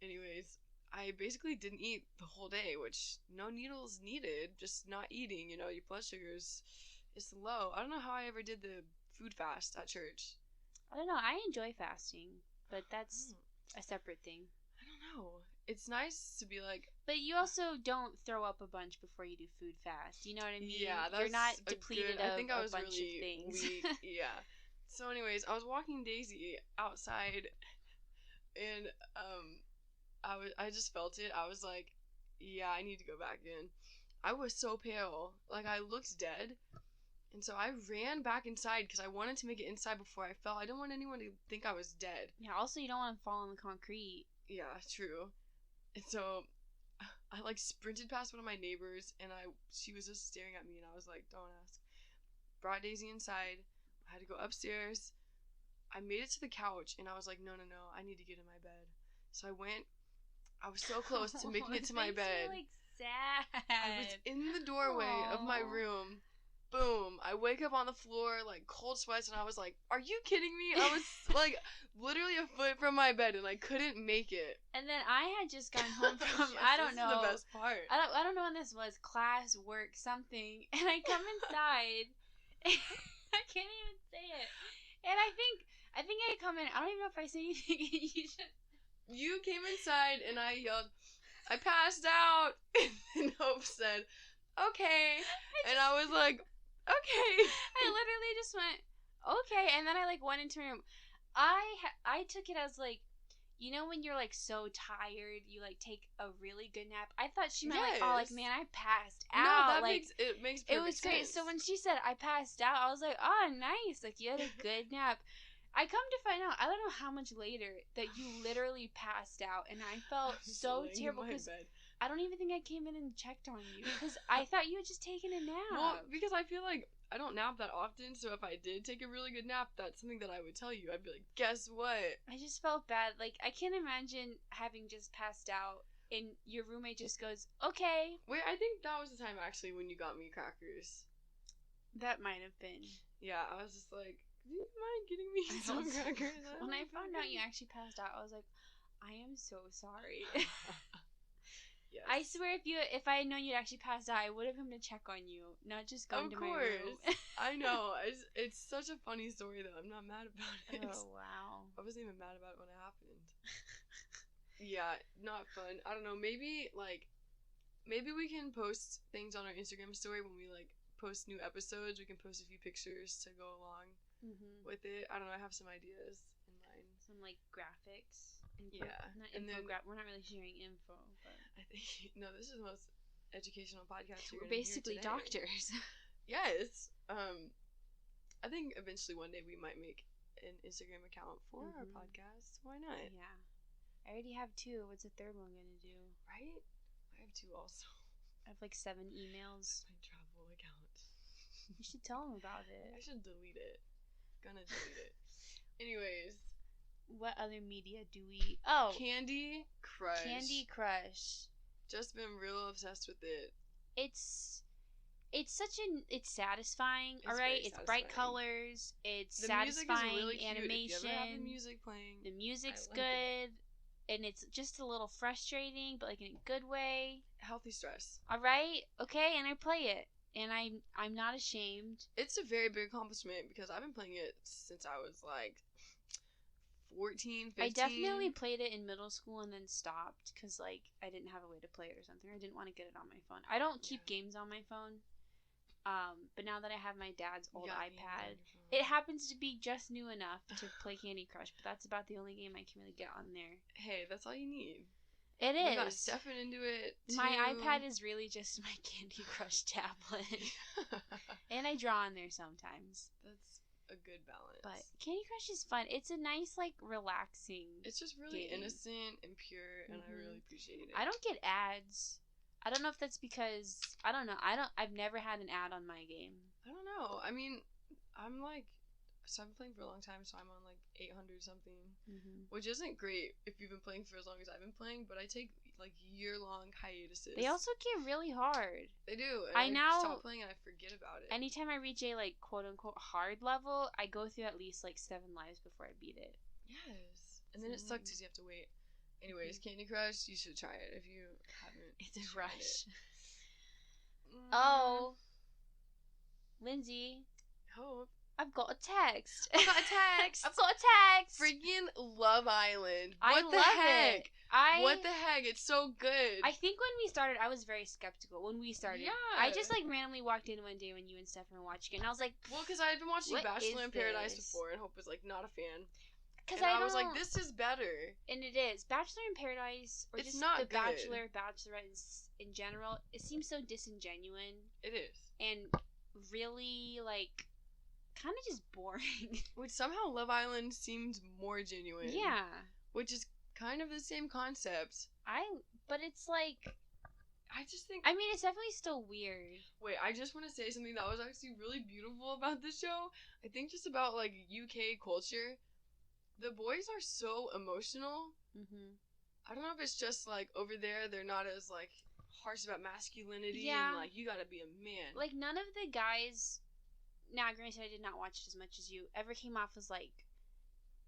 anyways, I basically didn't eat the whole day, which no needles needed, just not eating, your blood sugars is low. I don't know how I ever did the food fast at church. I don't know. I enjoy fasting, but that's a separate thing. I don't know. It's nice to be like... But you also don't throw up a bunch before you do food fast. You know what I mean? Yeah, that's You're not depleted of a bunch really of things. Weak. Yeah. So anyways, I was walking Daisy outside, and I just felt it. I was like, yeah, I need to go back in. I was so pale. Like, I looked dead. And so I ran back inside because I wanted to make it inside before I fell. I didn't want anyone to think I was dead. Yeah, also you don't want to fall on the concrete. Yeah, true. And so I like sprinted past one of my neighbors, and she was just staring at me, and I was like, don't ask. Brought Daisy inside. I had to go upstairs. I made it to the couch, and I was like, no, I need to get in my bed. So I went. I was so close to making it to my bed. Like sad. I was in the doorway of my room. Boom. I wake up on the floor, like, cold sweats, and I was like, are you kidding me? I was, like, literally a foot from my bed, and I couldn't make it. And then I had just gotten home from, yes, I don't know. This is the best part. I don't know when this was, class, work, something, and I come inside, and I can't even say it. And I think I come in, I don't even know if I say anything, You came inside, and I yelled, I passed out, and Hope said, okay, and I was like, okay. I literally just went, okay, and then I, like, went into my room. I took it as, like, you know when you're, like, so tired, you, like, take a really good nap? I thought she meant, like, oh, like, man, I passed out. No, that like, makes perfect it was great. sense. So when she said I passed out, I was like, oh, nice. Like, you had a good nap. I come to find out, I don't know how much later, that you literally passed out, and I felt so terrible because I don't even think I came in and checked on you because I thought you had just taken a nap. Well, because I feel like I don't nap that often, so if I did take a really good nap, that's something that I would tell you. I'd be like, guess what? I just felt bad. Like, I can't imagine having just passed out and your roommate just goes, okay. Wait, I think that was the time, actually, when you got me crackers. That might have been. Yeah, I was just like, do you mind getting me some crackers? When I found out you actually passed out, I was like, I am so sorry. I swear, if I had known you'd actually pass out, I would have come to check on you, not just gone to my room. I know. It's such a funny story, though. I'm not mad about it. Oh, wow. I wasn't even mad about it when it happened. Yeah, not fun. I don't know. Maybe we can post things on our Instagram story when we, like, post new episodes. We can post a few pictures to go along with it. I don't know. I have some ideas in mind. Some, like, graphics. Yeah. Not we're not really sharing info, but... I think, no, this is the most educational podcast we're basically doctors. Yes. I think eventually one day we might make an Instagram account for our podcast. Why not? Yeah. I already have 2. What's the third one gonna do? Right? I have 2 also. I have, like, 7 emails. My travel account. You should tell them about it. I should delete it. Gonna delete it. Anyways. What other media do we... Oh! Candy Crush. Candy Crush. Just been real obsessed with it. It's such an... It's satisfying, alright? It's satisfying. Bright colors. It's the satisfying music is really animation. Cute. If you ever have the music playing. The music's like good. And it's just a little frustrating, but, like, in a good way. Healthy stress. Alright? Okay, and I play it. And I'm not ashamed. It's a very big accomplishment because I've been playing it since I was, like... 14, 15. I definitely played it in middle school and then stopped because, like, I didn't have a way to play it or something. I didn't want to get it on my phone. I don't keep games on my phone. But now that I have my dad's old iPad, it happens to be just new enough to play Candy Crush, but that's about the only game I can really get on there. Hey, that's all you need. It is. We got Stefan into it, too. My iPad is really just my Candy Crush tablet. And I draw on there sometimes. That's a good balance. But Candy Crush is fun. It's a nice, like, relaxing It's just really game. Innocent and pure, and I really appreciate it. I don't get ads. I don't know if that's because... I don't know. I've never had an ad on my game. I don't know. I mean, I'm, like... So I've been playing for a long time, so I'm on, like, 800 something. Which isn't great if you've been playing for as long as I've been playing, but I take, like, year-long hiatuses. They also get really hard. They do. And I now stop playing and I forget about it. Anytime I reach a, like, quote-unquote hard level, I go through at least, like, 7 lives before I beat it. Yes. And then it sucks because you have to wait. Anyways, Candy Crush, you should try it if you haven't. It's a rush. Oh. Lindsay. Hope. I've got a text. I've got a text. I've got a text. Freaking Love Island. I What the love heck? it. What the heck? It's so good. I think when we started, I was very skeptical. When we started, I just, like, randomly walked in one day when you and Stefan were watching it, and I was like, well, because I had been watching Bachelor in Paradise before, and Hope was, like, not a fan. Because I was like, this is better. And it is. Bachelor in Paradise, or it's just not the good. Bachelor, Bachelorette in general, it seems so disingenuine. It is. And really, like, kind of just boring. Which somehow Love Island seemed more genuine. Yeah. Which is kind of the same concept. But it's like... I just think... I mean, it's definitely still weird. Wait, I just want to say something that was actually really beautiful about this show. I think just about, like, UK culture. The boys are so emotional. I don't know if it's just, like, over there they're not as, like, harsh about masculinity and, like, you gotta be a man. Like, none of the guys... Now, granted, I did not watch it as much as you. Ever came off as, like,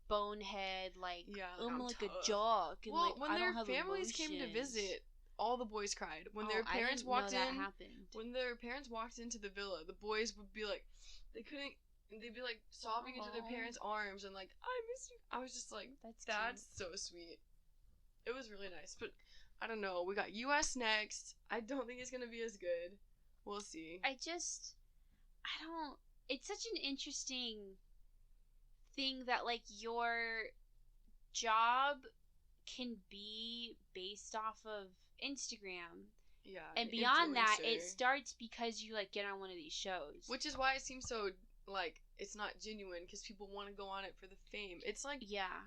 bonehead, like, I'm like tough. A jock. And, well, like, when I their don't have families emotions. came to visit, all the boys cried. When their parents walked in, when their parents walked into the villa, the boys would be like, they'd be like sobbing into their parents' arms and like, I miss you. I was just like, that's so sweet. It was really nice, but I don't know. We got US next. I don't think it's gonna be as good. We'll see. It's such an interesting thing that, like, your job can be based off of Instagram. Yeah. And beyond that, it starts because you, like, get on one of these shows. Which is why it seems so, like, it's not genuine, because people want to go on it for the fame. It's like,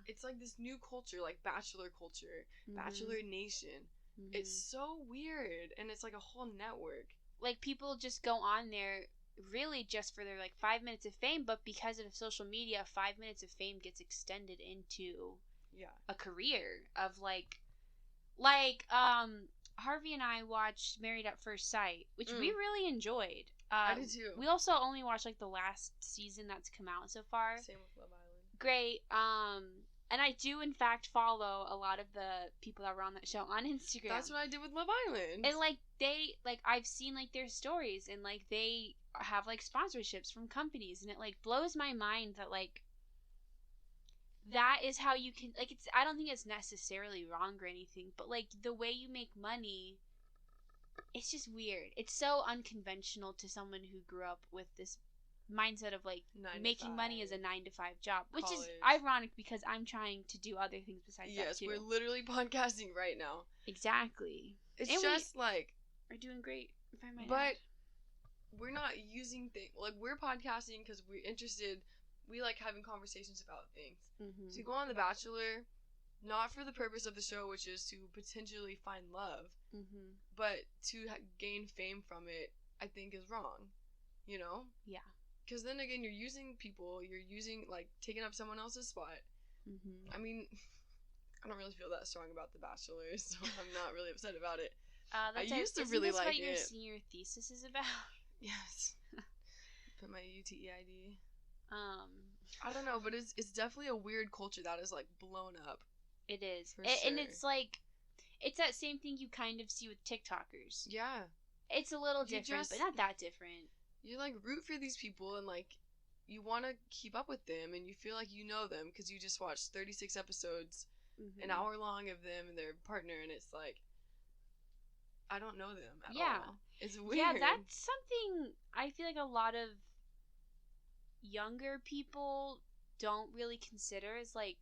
it's like this new culture, like Bachelor culture, Bachelor Nation. It's so weird, and it's like a whole network. Like, people just go on there really just for their, like, 5 minutes of fame, but because of social media, 5 minutes of fame gets extended into a career of, like, Harvey and I watched Married at First Sight, which we really enjoyed. I did too. We also only watched, like, the last season that's come out so far. Same with Love Island. Great. And I do, in fact, follow a lot of the people that were on that show on Instagram. That's what I did with Love Island. And, like, they, like, I've seen, like, their stories, and, like, they have, like, sponsorships from companies, and it, like, blows my mind that, like, that is how you can, like, it's, I don't think it's necessarily wrong or anything, but, like, the way you make money, it's just weird. It's so unconventional to someone who grew up with this mindset of, like, making money as a 9-to-5 job, which is ironic because I'm trying to do other things besides that too. Yes, we're literally podcasting right now. Exactly. It's and just like we're doing great, if I might add. We're not using things like we're podcasting because we're interested. We like having conversations about things. Mm-hmm. So you go on The Bachelor, not for the purpose of the show, which is to potentially find love, mm-hmm. but to gain fame from it, I think is wrong. You know? Yeah. Because then again, you're using people, like, taking up someone else's spot. Mm-hmm. I mean, I don't really feel that strong about The Bachelor, so I'm not really upset about it. I used to really like it. Isn't this what your senior thesis is about? Yes. Put my UTEID. I don't know, but it's definitely a weird culture that is, like, blown up. It is. And it's, like, it's that same thing you kind of see with TikTokers. Yeah. It's a little different, but not that different. You, like, root for these people and, like, you want to keep up with them and you feel like you know them because you just watched 36 episodes, mm-hmm. an hour long of them and their partner, and it's like, I don't know them at all. It's weird. Yeah, that's something I feel like a lot of younger people don't really consider is, like,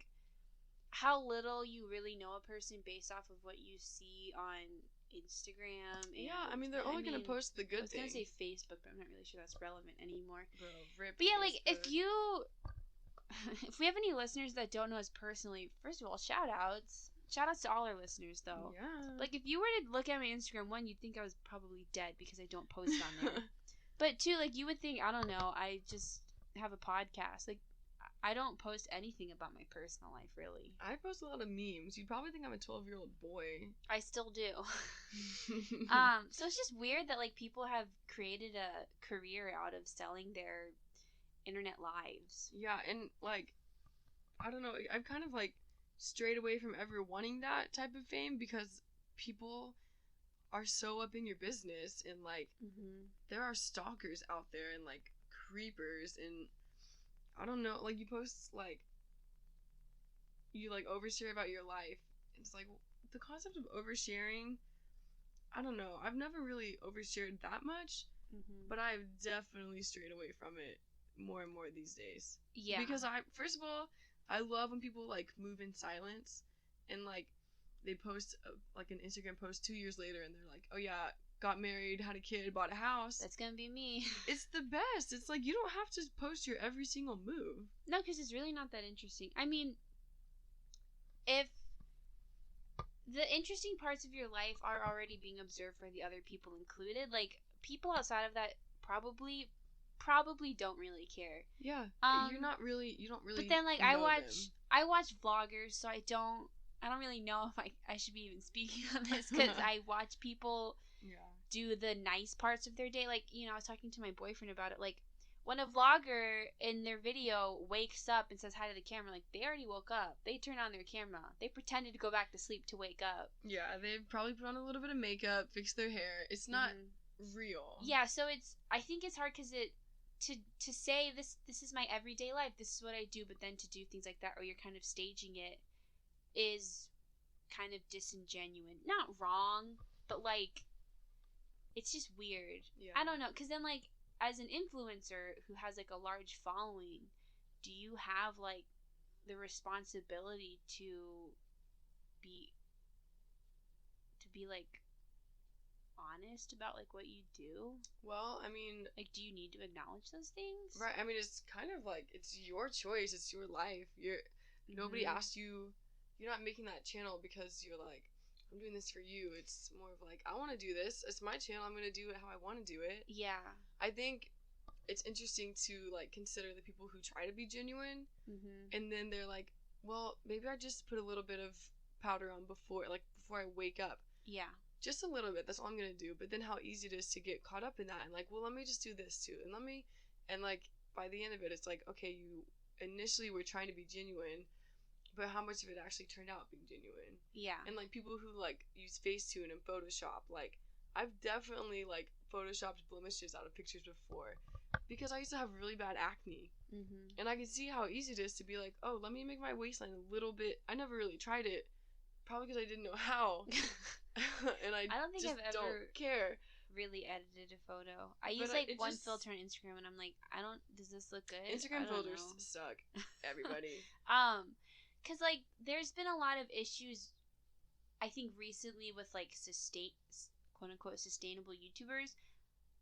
how little you really know a person based off of what you see on Instagram. And, I mean, they're only going to post the good things. I was going to say Facebook, but I'm not really sure that's relevant anymore. Bro, rip but yeah, Facebook. Like, if we have any listeners that don't know us personally, first of all, shout outs to all our listeners, though. Yeah. Like, if you were to look at my Instagram, one, you'd think I was probably dead because I don't post on there. But two, like, you would think, I don't know, I just have a podcast. Like, I don't post anything about my personal life, really. I post a lot of memes. You'd probably think I'm a 12-year-old boy. I still do. So it's just weird that, like, people have created a career out of selling their internet lives. Yeah, and, like, I don't know. I've kind of, like, strayed away from ever wanting that type of fame because people are so up in your business and, like, mm-hmm. there are stalkers out there and, like, creepers and I don't know, like, you post, like, you, like, overshare about your life. It's, like, the concept of oversharing, I don't know. I've never really overshared that much, mm-hmm. but I've definitely strayed away from it more and more these days. Yeah. Because first of all, I love when people, like, move in silence and, like, they post, like, an Instagram post 2 years later and they're like, oh, yeah, got married, had a kid, bought a house. That's gonna be me. It's the best. It's like you don't have to post your every single move. No, because it's really not that interesting. I mean, if the interesting parts of your life are already being observed by the other people included, like, people outside of that probably don't really care. Yeah. You don't really But then, like, I watch vloggers, so I don't really know if I should be even speaking on this because I watch people do the nice parts of their day. Like, you know, I was talking to my boyfriend about it. Like, when a vlogger in their video wakes up and says hi to the camera, like, they already woke up. They turned on their camera. They pretended to go back to sleep to wake up. Yeah, they've probably put on a little bit of makeup, fixed their hair. It's not real. Yeah, so I think it's hard because to say this is my everyday life, this is what I do, but then to do things like that or you're kind of staging it is kind of disingenuous. Not wrong, but, like, it's just weird. Yeah. I don't know, because then, like, as an influencer who has, like, a large following, do you have, like, the responsibility to be like, honest about, like, what you do? Well, I mean, like, do you need to acknowledge those things? Right. I mean, it's kind of like, it's your choice. It's your life. Nobody asked you. You're not making that channel because you're like, I'm doing this for you. It's more of like, I want to do this. It's my channel. I'm going to do it how I want to do it. Yeah. I think it's interesting to, like, consider the people who try to be genuine. Mm-hmm. And then they're like, well, maybe I just put a little bit of powder on before I wake up. Yeah. Just a little bit. That's all I'm going to do. But then how easy it is to get caught up in that. And, like, well, let me just do this too. And like, by the end of it, it's like, okay, you initially were trying to be genuine, but how much of it actually turned out being genuine. Yeah. And, like, people who, like, use Facetune and Photoshop, like, I've definitely, like, Photoshopped blemishes out of pictures before because I used to have really bad acne. Mm-hmm. And I could see how easy it is to be like, oh, let me make my waistline a little bit. I never really tried it, probably because I didn't know how. And I don't think I've ever care. Really edited a photo. I use one filter on Instagram and I'm like, does this look good? Instagram filters suck. Everybody. Cause like there's been a lot of issues I think recently with like quote unquote sustainable YouTubers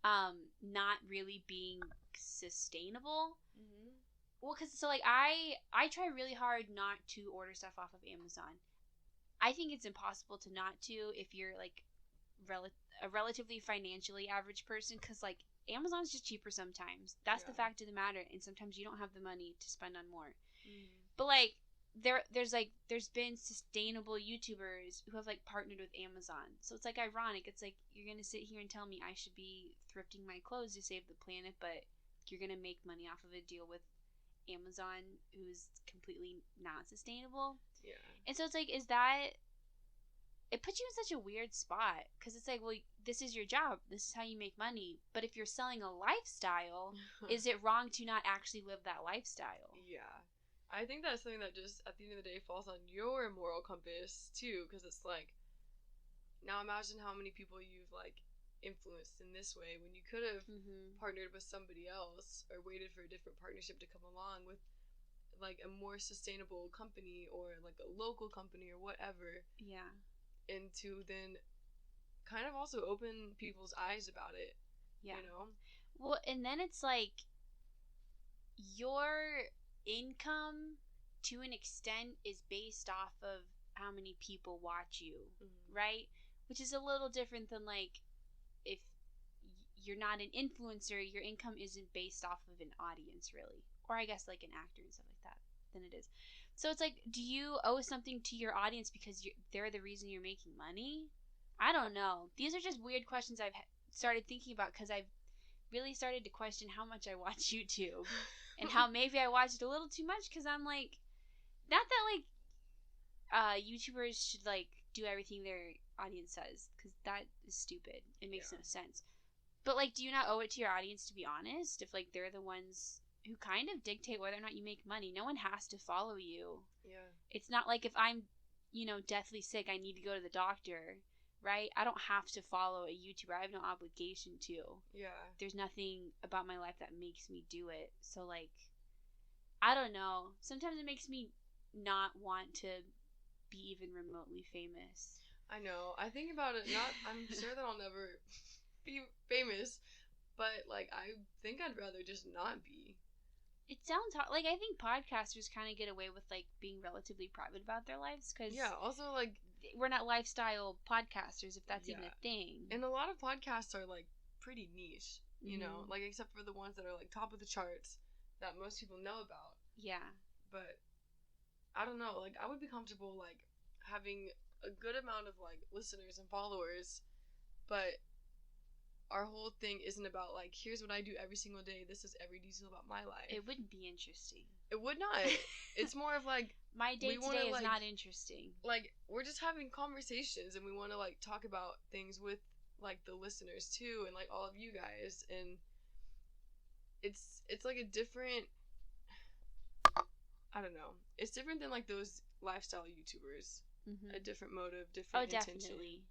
not really being sustainable. Mm-hmm. Well, cause so like I try really hard not to order stuff off of Amazon. I think it's impossible to not to if you're like a relatively financially average person, because like Amazon's just cheaper sometimes. That's the fact of the matter, and sometimes you don't have the money to spend on more. Mm-hmm. But like there's been sustainable YouTubers who have like partnered with Amazon, so it's like ironic. It's like you're gonna sit here and tell me I should be thrifting my clothes to save the planet, but you're gonna make money off of a deal with Amazon who's completely not sustainable. Yeah. And so it's like, it puts you in such a weird spot, because it's like, well, this is your job, this is how you make money, but if you're selling a lifestyle, is it wrong to not actually live that lifestyle? Yeah. I think that's something that just, at the end of the day, falls on your moral compass, too, because it's like, now imagine how many people you've, like, influenced in this way when you could have partnered with somebody else or waited for a different partnership to come along with, like, a more sustainable company or, like, a local company or whatever. Yeah. And to then kind of also open people's eyes about it. Yeah. You know? Well, and then it's like your income to an extent is based off of how many people watch you, right? Which is a little different than like if you're not an influencer, your income isn't based off of an audience really, or I guess like an actor and stuff like that, then it is. So it's like, do you owe something to your audience because they're the reason you're making money? I don't know. These are just weird questions I've started thinking about, because I've really started to question how much I watch YouTube and how maybe I watch it a little too much, because I'm like, not that like YouTubers should like do everything their audience says, because that is stupid. It makes no sense. But like, do you not owe it to your audience to be honest? If like they're the ones who kind of dictate whether or not you make money. No one has to follow you. Yeah. It's not like if I'm, deathly sick, I need to go to the doctor, right? I don't have to follow a YouTuber. I have no obligation to. Yeah. There's nothing about my life that makes me do it. So like, I don't know. Sometimes it makes me not want to be even remotely famous. I know. I think about it. I'm sure that I'll never be famous, but like, I think I'd rather just not be. It sounds hard. Like, I think podcasters kind of get away with, like, being relatively private about their lives, because... Yeah, also, like... We're not lifestyle podcasters, if that's even a thing. And a lot of podcasts are, like, pretty niche, you know? Like, except for the ones that are, like, top of the charts that most people know about. Yeah. But, I don't know. Like, I would be comfortable, like, having a good amount of, like, listeners and followers, but... Our whole thing isn't about, like, here's what I do every single day. This is every detail about my life. It wouldn't be interesting. It would not. It's more of, like... My day-to-day is not interesting. Like, we're just having conversations, and we want to, like, talk about things with, like, the listeners, too, and, like, all of you guys. And it's like, a different... I don't know. It's different than, like, those lifestyle YouTubers. Mm-hmm. A different motive, different intention. Definitely.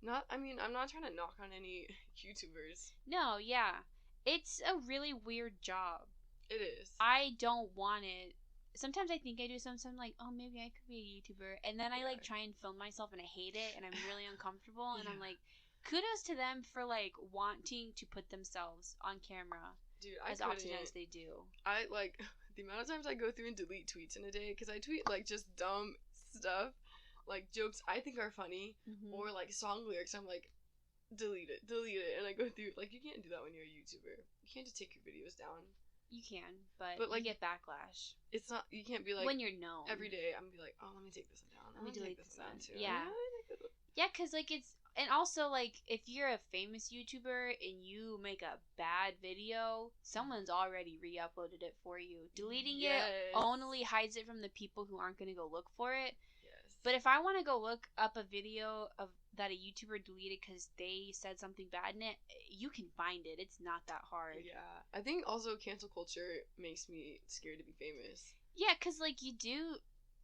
I'm not trying to knock on any YouTubers. No, yeah. It's a really weird job. It is. I don't want it. Sometimes I think I do, sometimes I'm like, oh, maybe I could be a YouTuber. And then I, like, try and film myself, and I hate it, and I'm really uncomfortable. And I'm like, kudos to them for, like, wanting to put themselves on camera. Dude, as often as they do. I, like, the amount of times I go through and delete tweets in a day, because I tweet, like, just dumb stuff. Like, jokes I think are funny, or, like, song lyrics, I'm like, delete it, and I go through, like, you can't do that when you're a YouTuber. You can't just take your videos down. You can, but like, you get backlash. It's not, you can't be like, when you're known. Every day, I'm gonna be like, oh, let me take this one down. Let me delete this one down, too. Yeah. Yeah, because, like, it's, And also, like, if you're a famous YouTuber and you make a bad video, someone's already re-uploaded it for you. Deleting it only hides it from the people who aren't going to go look for it. Yes. But if I want to go look up a video of that a YouTuber deleted because they said something bad in it, you can find it. It's not that hard. Yeah. I think also cancel culture makes me scared to be famous. Yeah, because, like, you do...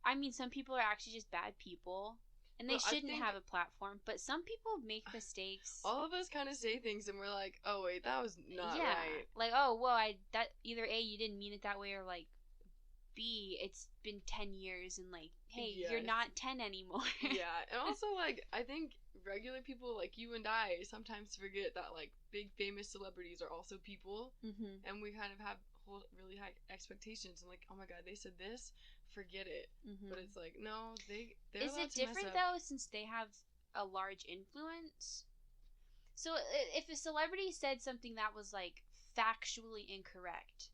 I mean, some people are actually just bad people. And they shouldn't have a platform. But some people make mistakes. All of us kind of say things and we're like, oh, wait, that was not right. Like, oh, well, either A, you didn't mean it that way, or, like, B, it's been 10 years and, like, hey, you're not 10 anymore. Yeah, and also, like, I think regular people like you and I sometimes forget that, like, big famous celebrities are also people. Mm-hmm. And we kind of have really high expectations and, like, oh my god, they said this, forget it. Mm-hmm. But it's like, no, they're Is it different though, since they have a large influence? So if a celebrity said something that was, like, factually incorrect,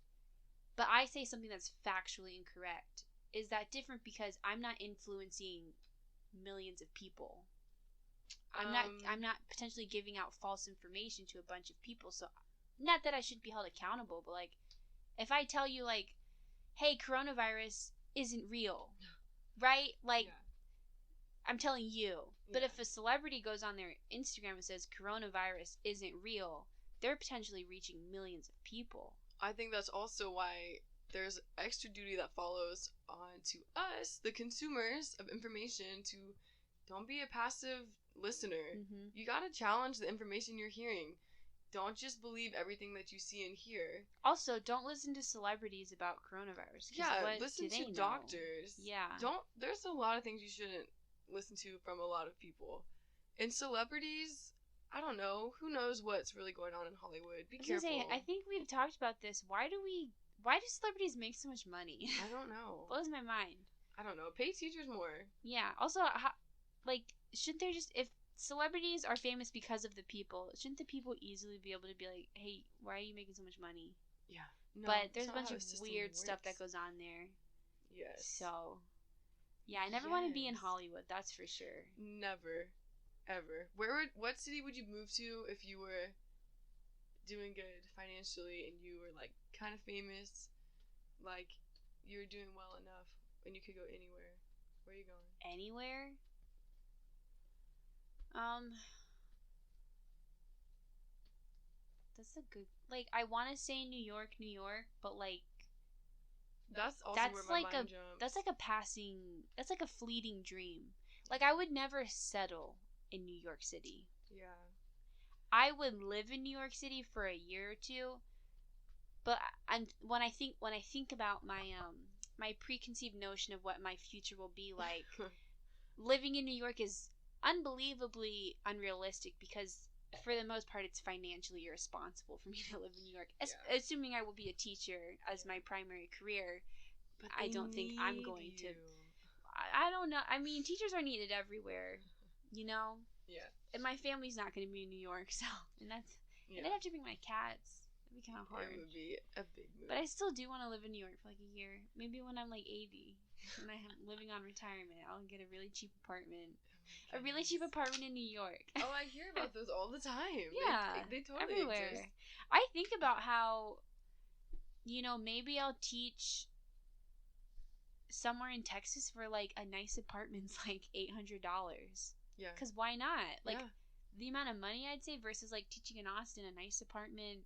but I say something that's factually incorrect, is that different because I'm not influencing millions of people? I'm not potentially giving out false information to a bunch of people. So not that I should be held accountable, but, like, if I tell you, like, hey, coronavirus isn't real, right? Like, I'm telling you. But if a celebrity goes on their Instagram and says coronavirus isn't real, they're potentially reaching millions of people. I think that's also why there's extra duty that follows on to us, the consumers of information, to don't be a passive listener. Mm-hmm. You gotta challenge the information you're hearing. Don't just believe everything that you see and hear. Also, don't listen to celebrities about coronavirus. Yeah, listen to doctors. Yeah. There's a lot of things you shouldn't listen to from a lot of people. And celebrities, I don't know. Who knows what's really going on in Hollywood? Be careful. I think we've talked about this. Why do celebrities make so much money? I don't know. Blows my mind. I don't know. Pay teachers more. Yeah. Also, shouldn't there just... If celebrities are famous because of the people, shouldn't the people easily be able to be like, hey, why are you making so much money? Yeah. No, but there's a bunch of weird stuff that goes on there. Yes. So, yeah, I never want to be in Hollywood, that's for sure. Never. Ever. What city would you move to if you were doing good financially and you were, like, kind of famous? Like, you were doing well enough and you could go anywhere. Where are you going? Anywhere? That's a good... Like, I want to say New York, but, like... That's also where my mind jumps. That's like a passing... That's like a fleeting dream. Like, I would never settle in New York City. Yeah. I would live in New York City for a year or two, but when I think about my preconceived notion of what my future will be like, living in New York is unbelievably unrealistic because for the most part it's financially irresponsible for me to live in New York. Assuming I will be a teacher as my primary career, but I don't think I'm going to. I don't know. I mean, teachers are needed everywhere, you know? Yeah. And my family's not going to be in New York, so... And that's... Yeah. I'd have to bring my cats. It'd be kind of hard. It would be a big move. But I still do want to live in New York for, like, a year. Maybe when I'm, like, 80. When I'm living on retirement, I'll get a really cheap apartment. A really cheap apartment in New York. Oh, I hear about those all the time. Yeah. They totally everywhere. exist. I think about how, you know, maybe I'll teach somewhere in Texas for, like, a nice apartment's, like, $800. Yeah. Because why not? Like, the amount of money I'd save versus, like, teaching in Austin, a nice apartment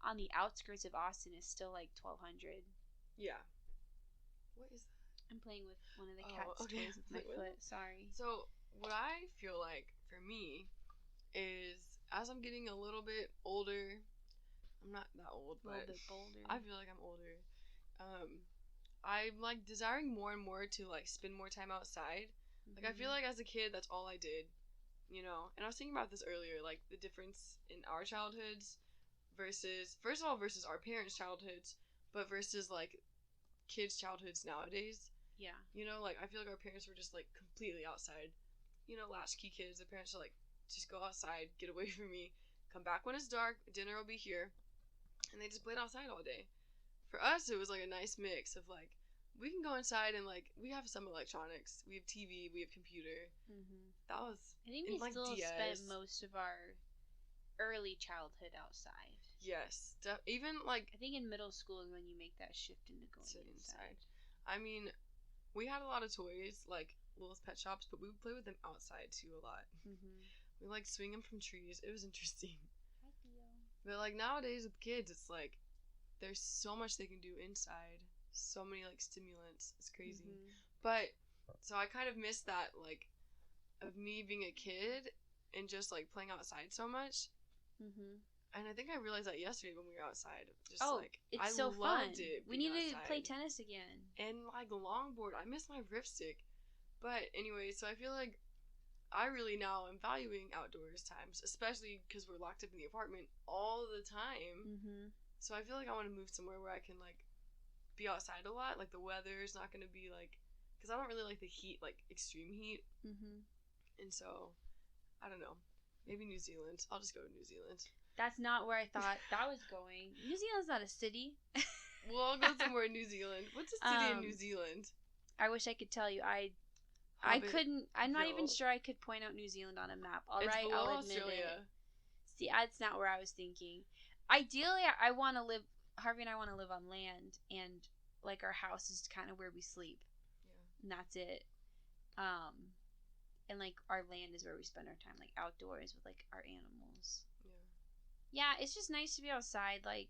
on the outskirts of Austin is still, like, $1,200. Yeah. What is that? I'm playing with one of the cat's toys with my foot. Sorry. So, what I feel like, for me, is as I'm getting a little bit older, I'm not that old, but... A little bit bolder. I feel like I'm older. I'm, like, desiring more and more to, like, spend more time outside. Like, I feel like as a kid, that's all I did, you know? And I was thinking about this earlier, like, the difference in our childhoods versus, first of all, versus our parents' childhoods, but versus, like, kids' childhoods nowadays. Yeah. You know, like, I feel like our parents were just, like, completely outside. You know, latchkey kids, the parents are like, just go outside, get away from me, come back when it's dark, dinner will be here. And they just played outside all day. For us, it was, like, a nice mix of, like, we can go inside and, like, we have some electronics. We have TV, we have computer. Mm-hmm. that was I think in, we like, still DS. spent most of our early childhood outside. Yes. Even, like... I think in middle school is when you make that shift into going inside. I mean, we had a lot of toys, like Littlest Pet Shops, but we would play with them outside, too, a lot. Mm-hmm. We, like, swing them from trees. It was interesting. Hi, Theo. But, like, nowadays with kids, it's, like, there's so much they can do inside. So many, like, stimulants. It's crazy. Mm-hmm. But, so I kind of missed that, like, of me being a kid and just, like, playing outside so much. Mm-hmm. And I think I realized that yesterday when we were outside. Just, like, it's I so loved fun. it. We need outside. to play tennis again. And, like, longboard. I miss my ripstick. But, anyway, so I feel like I really now am valuing outdoors times, especially because we're locked up in the apartment all the time. Mm-hmm. So I feel like I want to move somewhere where I can, like, be outside a lot. Like, the weather is not going to be, like... Because I don't really like the heat, like, extreme heat. Mm-hmm. And so, I don't know. Maybe New Zealand. I'll just go to New Zealand. That's not where I thought that was going. New Zealand's not a city. Well, I'll go somewhere in New Zealand. What's a city in New Zealand? I wish I could tell you. I couldn't. I'm not even sure I could point out New Zealand on a map. All right, I'll admit Australia. It. See, that's not where I was thinking. Ideally, I want to live. Harvey and I want to live on land, and like our house is kind of where we sleep. Yeah. And that's it. And like our land is where we spend our time, like outdoors with like our animals. Yeah, it's just nice to be outside. Like,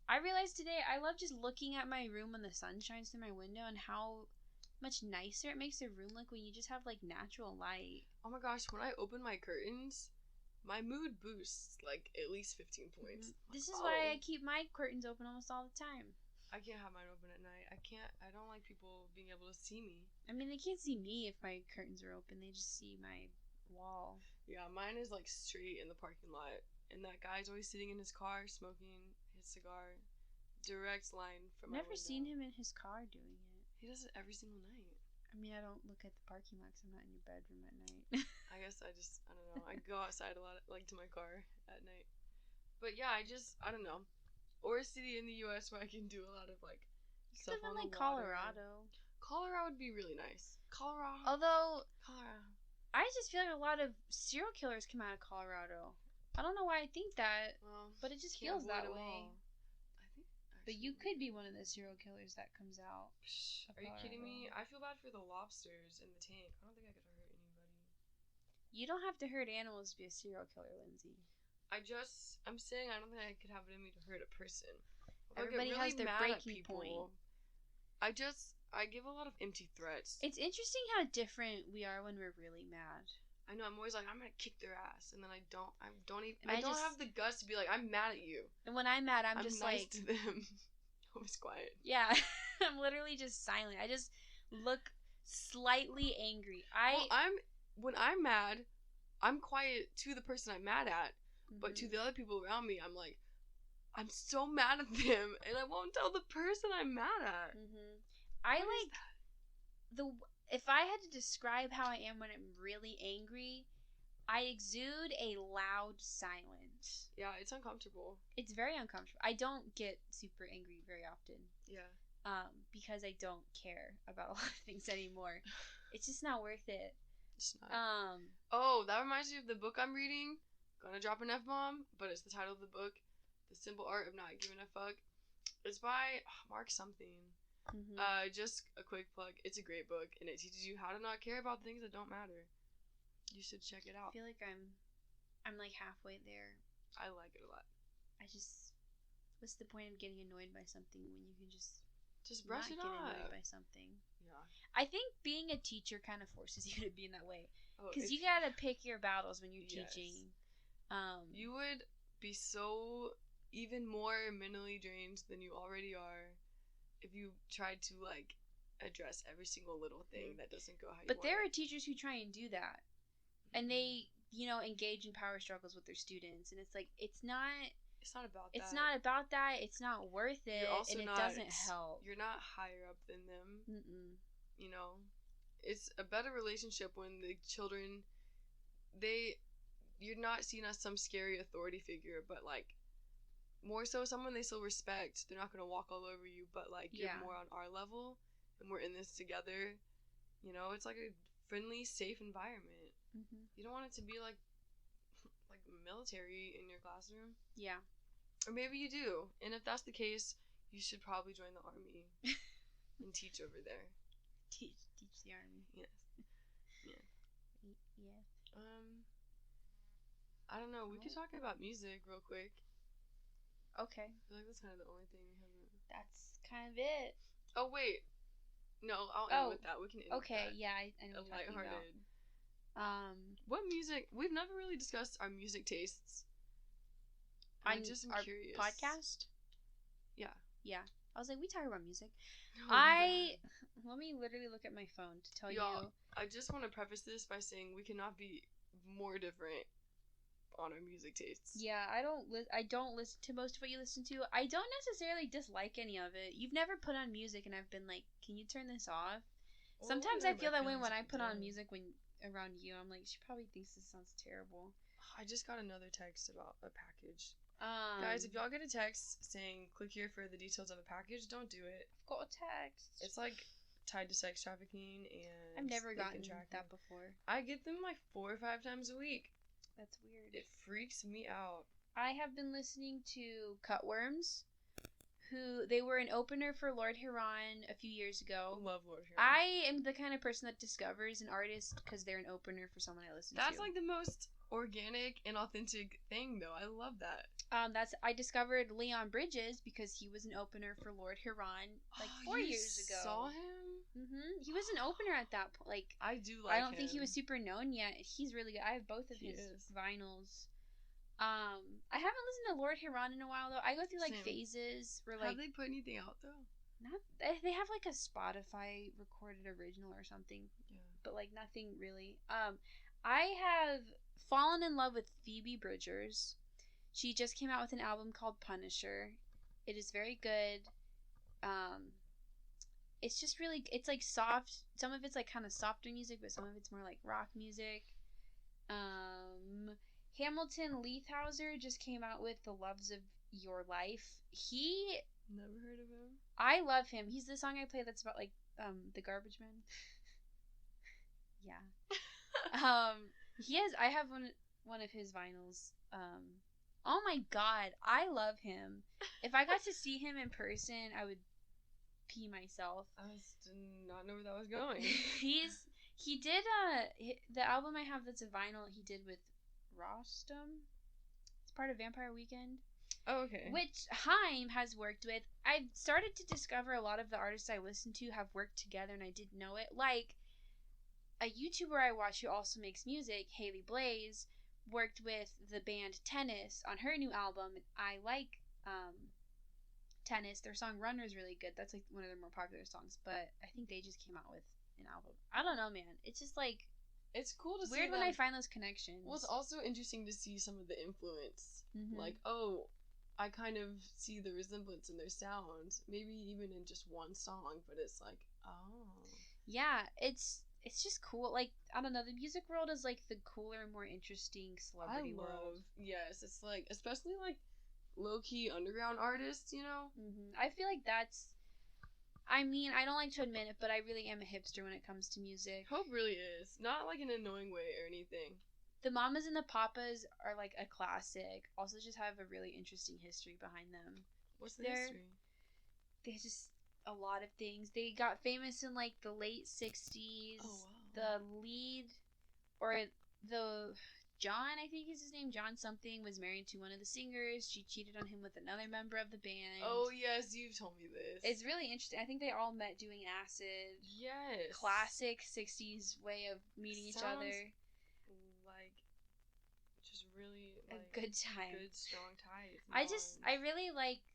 I realized today I love just looking at my room when the sun shines through my window and how much nicer it makes the room look when you just have, like, natural light. Oh my gosh, when I open my curtains, my mood boosts, like, at least 15 points. Mm-hmm. This is why I keep my curtains open almost all the time. I can't have mine open at night. I don't like people being able to see me. I mean, they can't see me if my curtains are open. They just see my wall. Yeah, mine is, like, straight in the parking lot. And that guy's always sitting in his car smoking his cigar. Direct line from my window. Never seen him in his car doing it. He does it every single night. I mean, I don't look at the parking lot because I'm not in your bedroom at night. I guess I don't know. I go outside a lot, like, to my car at night. But yeah, I don't know. Or a city in the U.S. where I can do a lot of, like, stuff on the water. Colorado. Colorado would be really nice. Colorado. Although, I just feel like a lot of serial killers come out of Colorado. I don't know why I think that, but it just feels that way. But you could be one of the serial killers that comes out. Are you kidding me? I feel bad for the lobsters in the tank. I don't think I could hurt anybody. You don't have to hurt animals to be a serial killer, Lindsay. I'm saying I don't think I could have it in me to hurt a person. Everybody has their breaking point. I give a lot of empty threats. It's interesting how different we are when we're really mad. I know, I'm always like, I'm gonna kick their ass, and then I don't have the guts to be like, I'm mad at you. And when I'm mad, I'm just nice like, to them. Always quiet. Yeah, I'm literally just silent. I just look slightly angry. When I'm mad, I'm quiet to the person I'm mad at, but to the other people around me, I'm like, I'm so mad at them, and I won't tell the person I'm mad at. If I had to describe how I am when I'm really angry, I exude a loud silence. Yeah, it's uncomfortable. It's very uncomfortable. I don't get super angry very often. Yeah. Because I don't care about a lot of things anymore. It's just not worth it. It's not. Oh, that reminds me of the book I'm reading. Gonna drop an F-bomb, but it's the title of the book. The Simple Art of Not Giving a Fuck. It's by Mark something. Mm-hmm. Just a quick plug. It's a great book, and it teaches you how to not care about things that don't matter. You should check it out. I feel like I'm like halfway there. I like it a lot. What's the point of getting annoyed by something when you can just brush it off? Get annoyed by something. Yeah. I think being a teacher kind of forces you to be in that way, because you gotta pick your battles when you're teaching. You would be so even more mentally drained than you already are if you tried to, like, address every single little thing that doesn't go how you want. But there are teachers who try and do that. And they, engage in power struggles with their students. And it's like, it's not about that. It's not about that. It's not worth it. And it doesn't help. You're not higher up than them. Mm-mm. It's a better relationship when the children, you're not seen as some scary authority figure, but, like, more so someone they still respect. They're not going to walk all over you, but, like, you're more on our level, and we're in this together. It's like a friendly, safe environment. Mm-hmm. You don't want it to be like military in your classroom. Yeah. Or maybe you do. And if that's the case, you should probably join the army and teach over there. Teach the army. Yes. Yeah. Yeah. I don't know. We could talk about music real quick. Okay. I feel like that's kind of the only thing we haven't. That's kind of it. Oh wait. No, I'll end with that. We can end with that. Yeah, I know what you're talking lighthearted. about. What music? We've never really discussed our music tastes. I just am curious. Podcast? Yeah. Yeah. I was like, we talk about music. No, let me literally look at my phone to tell Y'all, you. I just want to preface this by saying we cannot be more different on our music tastes. Yeah, I don't listen to most of what you listen to. I don't necessarily dislike any of it. You've never put on music and I've been like, can you turn this off? Well, sometimes I feel that way when I put on music when around you. I'm like, she probably thinks this sounds terrible. I just got another text about a package. Guys, if y'all get a text saying click here for the details of a package, don't do it. I've got a text. It's like tied to sex trafficking and I've never gotten that before. I get them like 4 or 5 times a week. That's weird. It freaks me out. I have been listening to Cutworms, they were an opener for Lord Huron a few years ago. Love Lord Huron. I am the kind of person that discovers an artist because they're an opener for someone I listen to. That's like the most organic and authentic thing, though. I love that. I discovered Leon Bridges because he was an opener for Lord Huron like 4 years ago. Saw him? Mm-hmm. He was an opener at that point. Like I do like him. I don't think he was super known yet. He's really good. I have both of his vinyls. I haven't listened to Lord Huron in a while though. I go through like phases where like have they put anything out though? Not they have like a Spotify recorded original or something. Yeah. But like nothing really. I have fallen in love with Phoebe Bridgers. She just came out with an album called Punisher. It is very good. It's just really, it's like soft. Some of it's like kind of softer music, but some of it's more like rock music. Hamilton Leithauser just came out with The Loves of Your Life. Never heard of him. I love him. He's the song I play that's about like the garbage man. Yeah. I have one of his vinyls. Oh my god, I love him. If I got to see him in person, I would pee myself. I did not know where that was going. He did the album I have that's a vinyl he did with Rostam. It's part of Vampire Weekend. Oh, okay. Which Haim has worked with. I've started to discover a lot of the artists I listen to have worked together and I didn't know it. Like a YouTuber I watch who also makes music, Haley Blaze, worked with the band Tennis on her new album. I like Tennis. Their song Runner is really good. That's like one of their more popular songs, but I think they just came out with an album. I don't know, man. It's just like it's cool to see. Weird when I find those connections. Well, it's also interesting to see some of the influence. Mm-hmm. Like, oh, I kind of see the resemblance in their sound. Maybe even in just one song, but it's like, oh. Yeah, it's just cool. Like, I don't know, the music world is like the cooler, more interesting celebrity world. Yes, it's like, especially like low-key underground artists, you know? Mm-hmm. I feel like that's, I mean, I don't like to admit it, but I really am a hipster when it comes to music. Hope really is. Not like an annoying way or anything. The Mamas and the Papas are like a classic. Also just have a really interesting history behind them. What's the history? They just a lot of things. They got famous in like the late 60s. Oh, wow. The lead, or the John, I think is his name, John something, was married to one of the singers. She cheated on him with another member of the band. Oh, yes, you've told me this. It's really interesting. I think they all met doing acid. Yes. Classic 60s way of meeting each other. Like, just really, like, a good time. Good, strong ties. I really like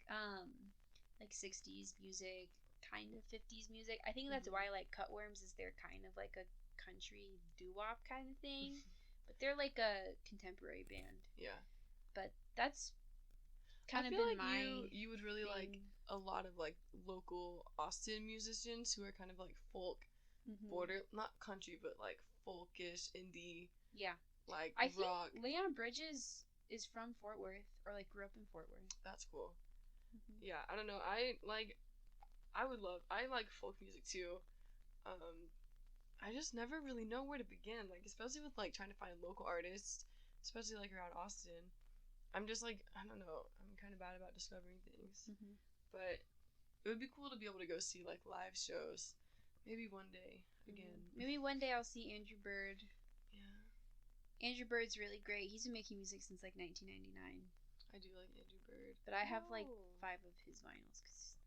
60s music, kind of 50s music. I think that's why I like Cutworms, is they're kind of like a country doo-wop kind of thing. But they're like a contemporary band. Yeah. But that's kind of been like my you would really thing. Like a lot of like local Austin musicians who are kind of like folk border, not country, but like folkish indie. Yeah. Like I rock. think Leon Bridges is from Fort Worth, or like grew up in Fort Worth. That's cool. Yeah, I don't know. I like folk music too. I just never really know where to begin. Like, especially with like trying to find local artists, especially like around Austin. I'm just like, I don't know. I'm kind of bad about discovering things. Mm-hmm. But it would be cool to be able to go see like live shows. Maybe one day again. Maybe one day I'll see Andrew Bird. Yeah. Andrew Bird's really great. He's been making music since like 1999. I do like Andrew Bird. But I have like 5 of his vinyls because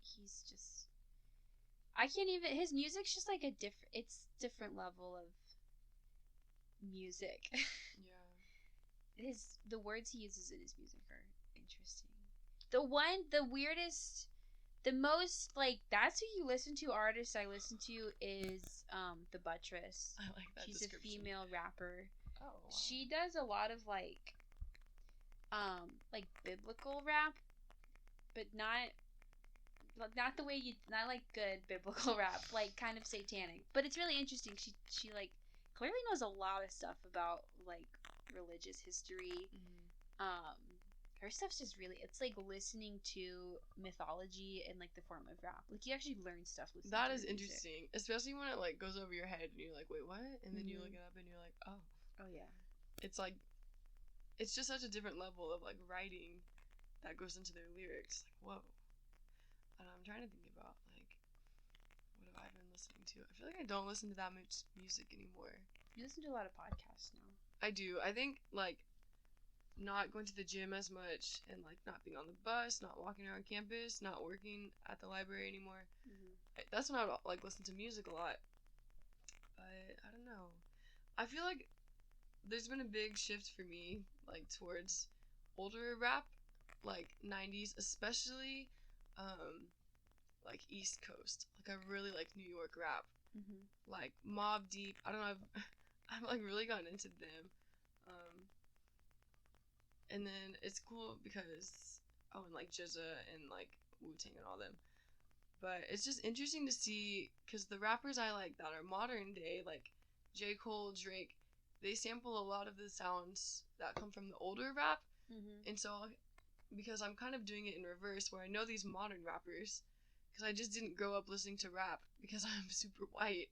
he's just. I can't even. His music's just like a different. It's different level of music. Yeah. The words he uses in his music are interesting. The weirdest, the most like that's who you listen to artist I listen to is The Buttress. I like that. She's a female rapper. Oh. Wow. She does a lot of like biblical rap, but not the way you not like good biblical rap, like kind of satanic. But it's really interesting. She like clearly knows a lot of stuff about like religious history. Mm-hmm. Her stuff's just really, it's like listening to mythology in like the form of rap. Like you actually learn stuff listening that to is interesting, especially when it like goes over your head and you're like, wait, what? And then you look it up and you're like, oh yeah. It's like, it's just such a different level of like writing that goes into their lyrics. Like, whoa. And I'm trying to think about like, what have I been listening to? I feel like I don't listen to that much music anymore. You listen to a lot of podcasts now. I do. I think like not going to the gym as much and like not being on the bus, not walking around campus, not working at the library anymore. That's when I would like listen to music a lot. But I don't know. I feel like there's been a big shift for me like towards older rap, like 90s, especially like East Coast. Like I really like New York rap. Like Mobb Deep. I don't know. I've like really gotten into them. And then it's cool because and like GZA and like Wu-Tang and all them. But it's just interesting to see because the rappers I like that are modern day, like J. Cole, Drake, they sample a lot of the sounds that come from the older rap. And so because I'm kind of doing it in reverse where I know these modern rappers because I just didn't grow up listening to rap because I'm super white.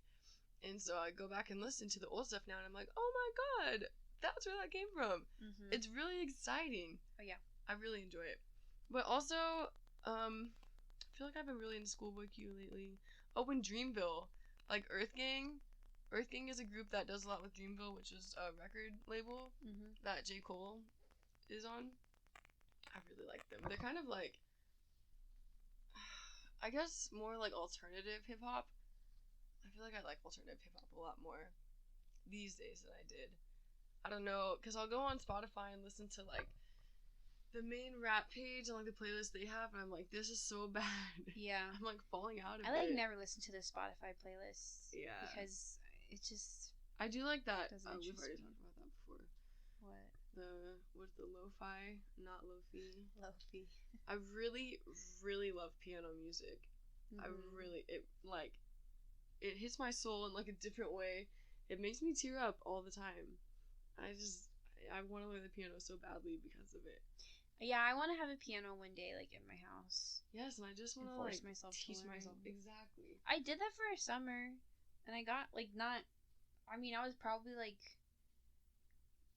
And so I go back and listen to the old stuff now and I'm like, oh my god, that's where that came from. It's really exciting. Oh yeah. I really enjoy it. But also, I feel like I've been really into Schoolboy Q lately. Oh, and Dreamville. Like Earth Gang. Earth Gang is a group that does a lot with Dreamville, which is a record label that J. Cole is on. I really like them. They're kind of like, I guess more like alternative hip hop. I feel like I like alternative hip hop a lot more these days than I did. I don't know, because I'll go on Spotify and listen to like the main rap page and like the playlist they have, and I'm like, this is so bad. Yeah. I'm like falling out of it. I like never listen to the Spotify playlists. Yeah. Because it's just. I do like that. We've already talked about that before. What? What's the lo-fi? Not lo-fi. Lo-fi. I really, really love piano music. I really, it hits my soul in like a different way. It makes me tear up all the time. I want to learn the piano so badly because of it. Yeah, I want to have a piano one day, like in my house. Yes, and I just want to force like myself teach to learn. myself exactly. I did that for a summer, and I got like not. I mean, I was probably like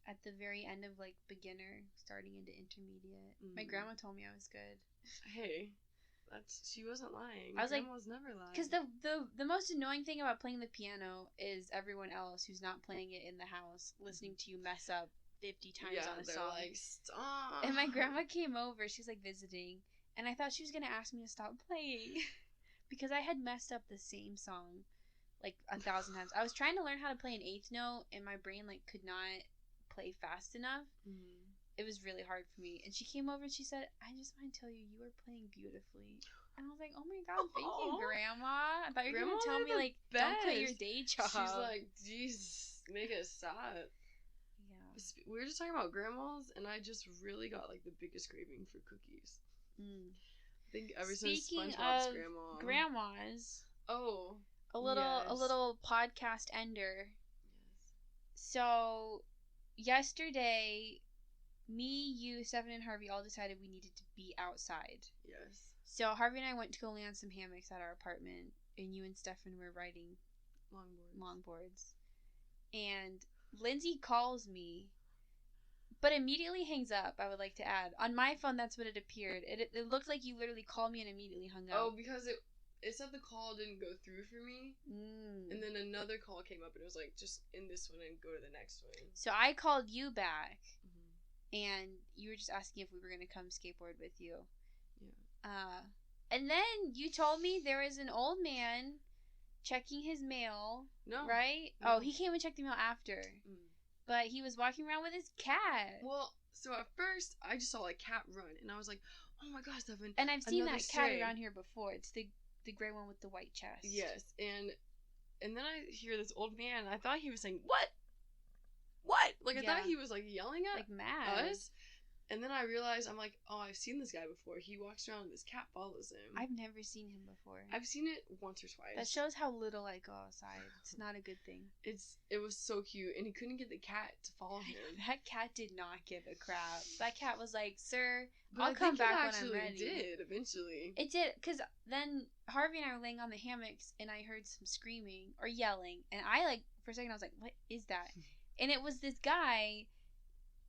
at the very end of like beginner, starting into intermediate. My grandma told me I was good. Hey. She wasn't lying. I was Grandma's never lying. Because the most annoying thing about playing the piano is everyone else who's not playing it in the house listening to you mess up 50 times on a song. Like, stop. And my grandma came over. She's like visiting, and I thought she was gonna ask me to stop playing because I had messed up the same song like 1,000 times. I was trying to learn how to play an eighth note, and my brain like could not play fast enough. It was really hard for me. And she came over and she said, I just want to tell you, you are playing beautifully. And I was like, oh my god, thank you, Grandma. I thought you were going to tell me, like, don't quit your day job. She's like, jeez, make it stop. Yeah. We were just talking about grandmas, and I just really got, like, the biggest craving for cookies. I think ever since SpongeBob's grandma. Grandmas. Oh. A little podcast ender. Yes. So, yesterday, me, you, Stefan, and Harvey all decided we needed to be outside. Yes. So Harvey and I went to go lay on some hammocks at our apartment, and you and Stefan were riding Longboards. And Lindsay calls me, but immediately hangs up, I would like to add. On my phone, that's what it appeared. It looked like you literally called me and immediately hung up. Oh, because it said the call didn't go through for me. And then another call came up and it was like, just end this one and go to the next one. So I called you back, and you were just asking if we were going to come skateboard with you. Yeah. And then you told me there was an old man checking his mail. No. Right? No. Oh, he came and checked the mail after. But he was walking around with his cat. Well, so at first, I just saw a cat run, and I was like, oh my gosh, Devin. And I've seen that cat around here before. It's the gray one with the white chest. Yes, and then I hear this old man, and I thought he was saying, what? What? Like, I thought he was, like, yelling at like mad. Us. And then I realized, I'm like, oh, I've seen this guy before. He walks around and this cat follows him. I've never seen him before. I've seen it once or twice. That shows how little I go outside. It's not a good thing. It was so cute, and he couldn't get the cat to follow him. That cat did not give a crap. That cat was like, sir, I'll come back when I'm ready. It did, eventually. It did, because then Harvey and I were laying on the hammocks, and I heard some screaming or yelling, and for a second, I was like, what is that? And it was this guy,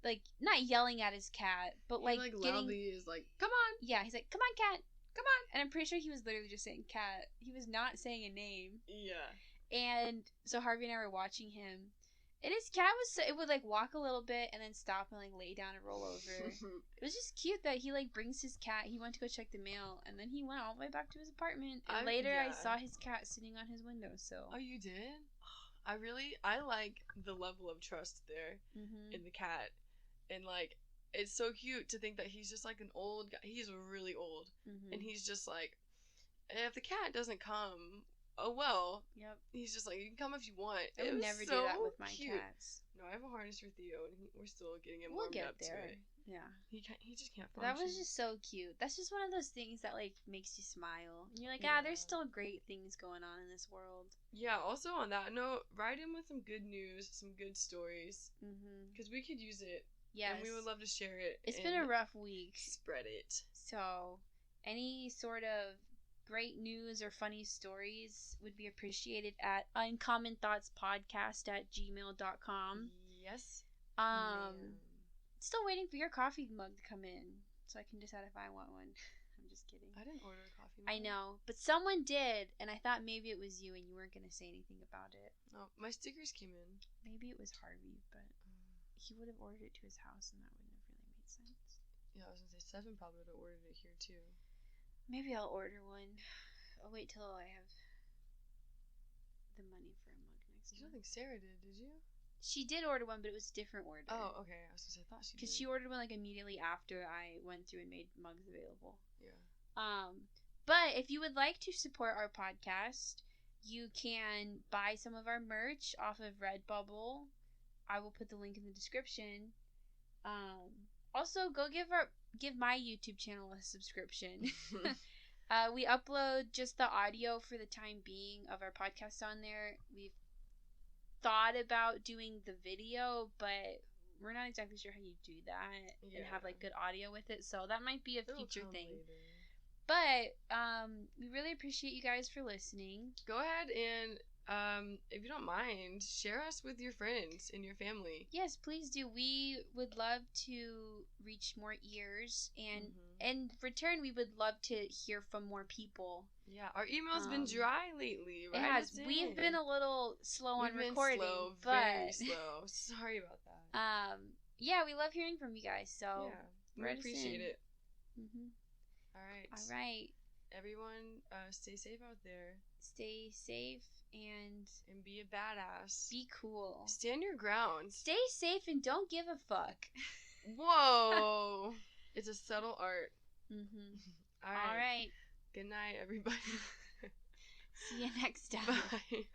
like, not yelling at his cat, but like loudly is like, come on. Yeah, he's like, come on, cat, come on. And I'm pretty sure he was literally just saying cat. He was not saying a name. Yeah. And so Harvey and I were watching him, and his cat it would like walk a little bit and then stop and like lay down and roll over. It was just cute that he like brings his cat. He went to go check the mail, and then he went all the way back to his apartment. And later I saw his cat sitting on his window. So. Oh, you did? I like the level of trust there in the cat. And, like, it's so cute to think that he's just, like, an old guy. He's really old. And he's just, like, if the cat doesn't come, oh, well. Yep. He's just, like, you can come if you want. I would never do that with my cats. No, I have a harness for Theo, and we're still getting him warmed up there. to it. Yeah. He just can't function. That was just so cute. That's just one of those things that, like, makes you smile. And you're like, there's still great things going on in this world. Yeah, also on that note, write in with some good news, some good stories. Because we could use it. Yes. And we would love to share it. It's been a rough week. Spread it. So, any sort of great news or funny stories would be appreciated at uncommonthoughtspodcast@gmail.com. Yes. Still waiting for your coffee mug to come in so I can decide if I want one. I'm just kidding. I didn't order a coffee mug. I know, but someone did, and I thought maybe it was you and you weren't going to say anything about it. Oh, my stickers came in. Maybe it was Harvey, but he would have ordered it to his house, and that wouldn't have really made sense. Yeah, I was going to say, Seven probably would have ordered it here, too. Maybe I'll order one. I'll wait till I have the money for a mug next time. I don't think Sarah did you? She did order one, but it was a different order. Oh, okay. I was going to say, I thought she did. Because she ordered one, like, immediately after I went through and made mugs available. Yeah. But if you would like to support our podcast, you can buy some of our merch off of Redbubble. I will put the link in the description. Also, go give my YouTube channel a subscription. We upload just the audio for the time being of our podcast on there. We've thought about doing the video, but we're not exactly sure how you do that and have like good audio with it. So that might be a future thing. Later. But we really appreciate you guys for listening. Go ahead and if you don't mind, share us with your friends and your family. Yes, please do. We would love to reach more ears, and in return, we would love to hear from more people. Yeah, our email's been dry lately. It has. We've been a little slow on recording, very slow. Sorry about that. Yeah, we love hearing from you guys. So we appreciate it. All right. Everyone, stay safe out there. Stay safe and be a badass. Be cool. Stand your ground. Stay safe and don't give a fuck. Whoa. It's a subtle art. All right. Good night, everybody. See you next time. Bye.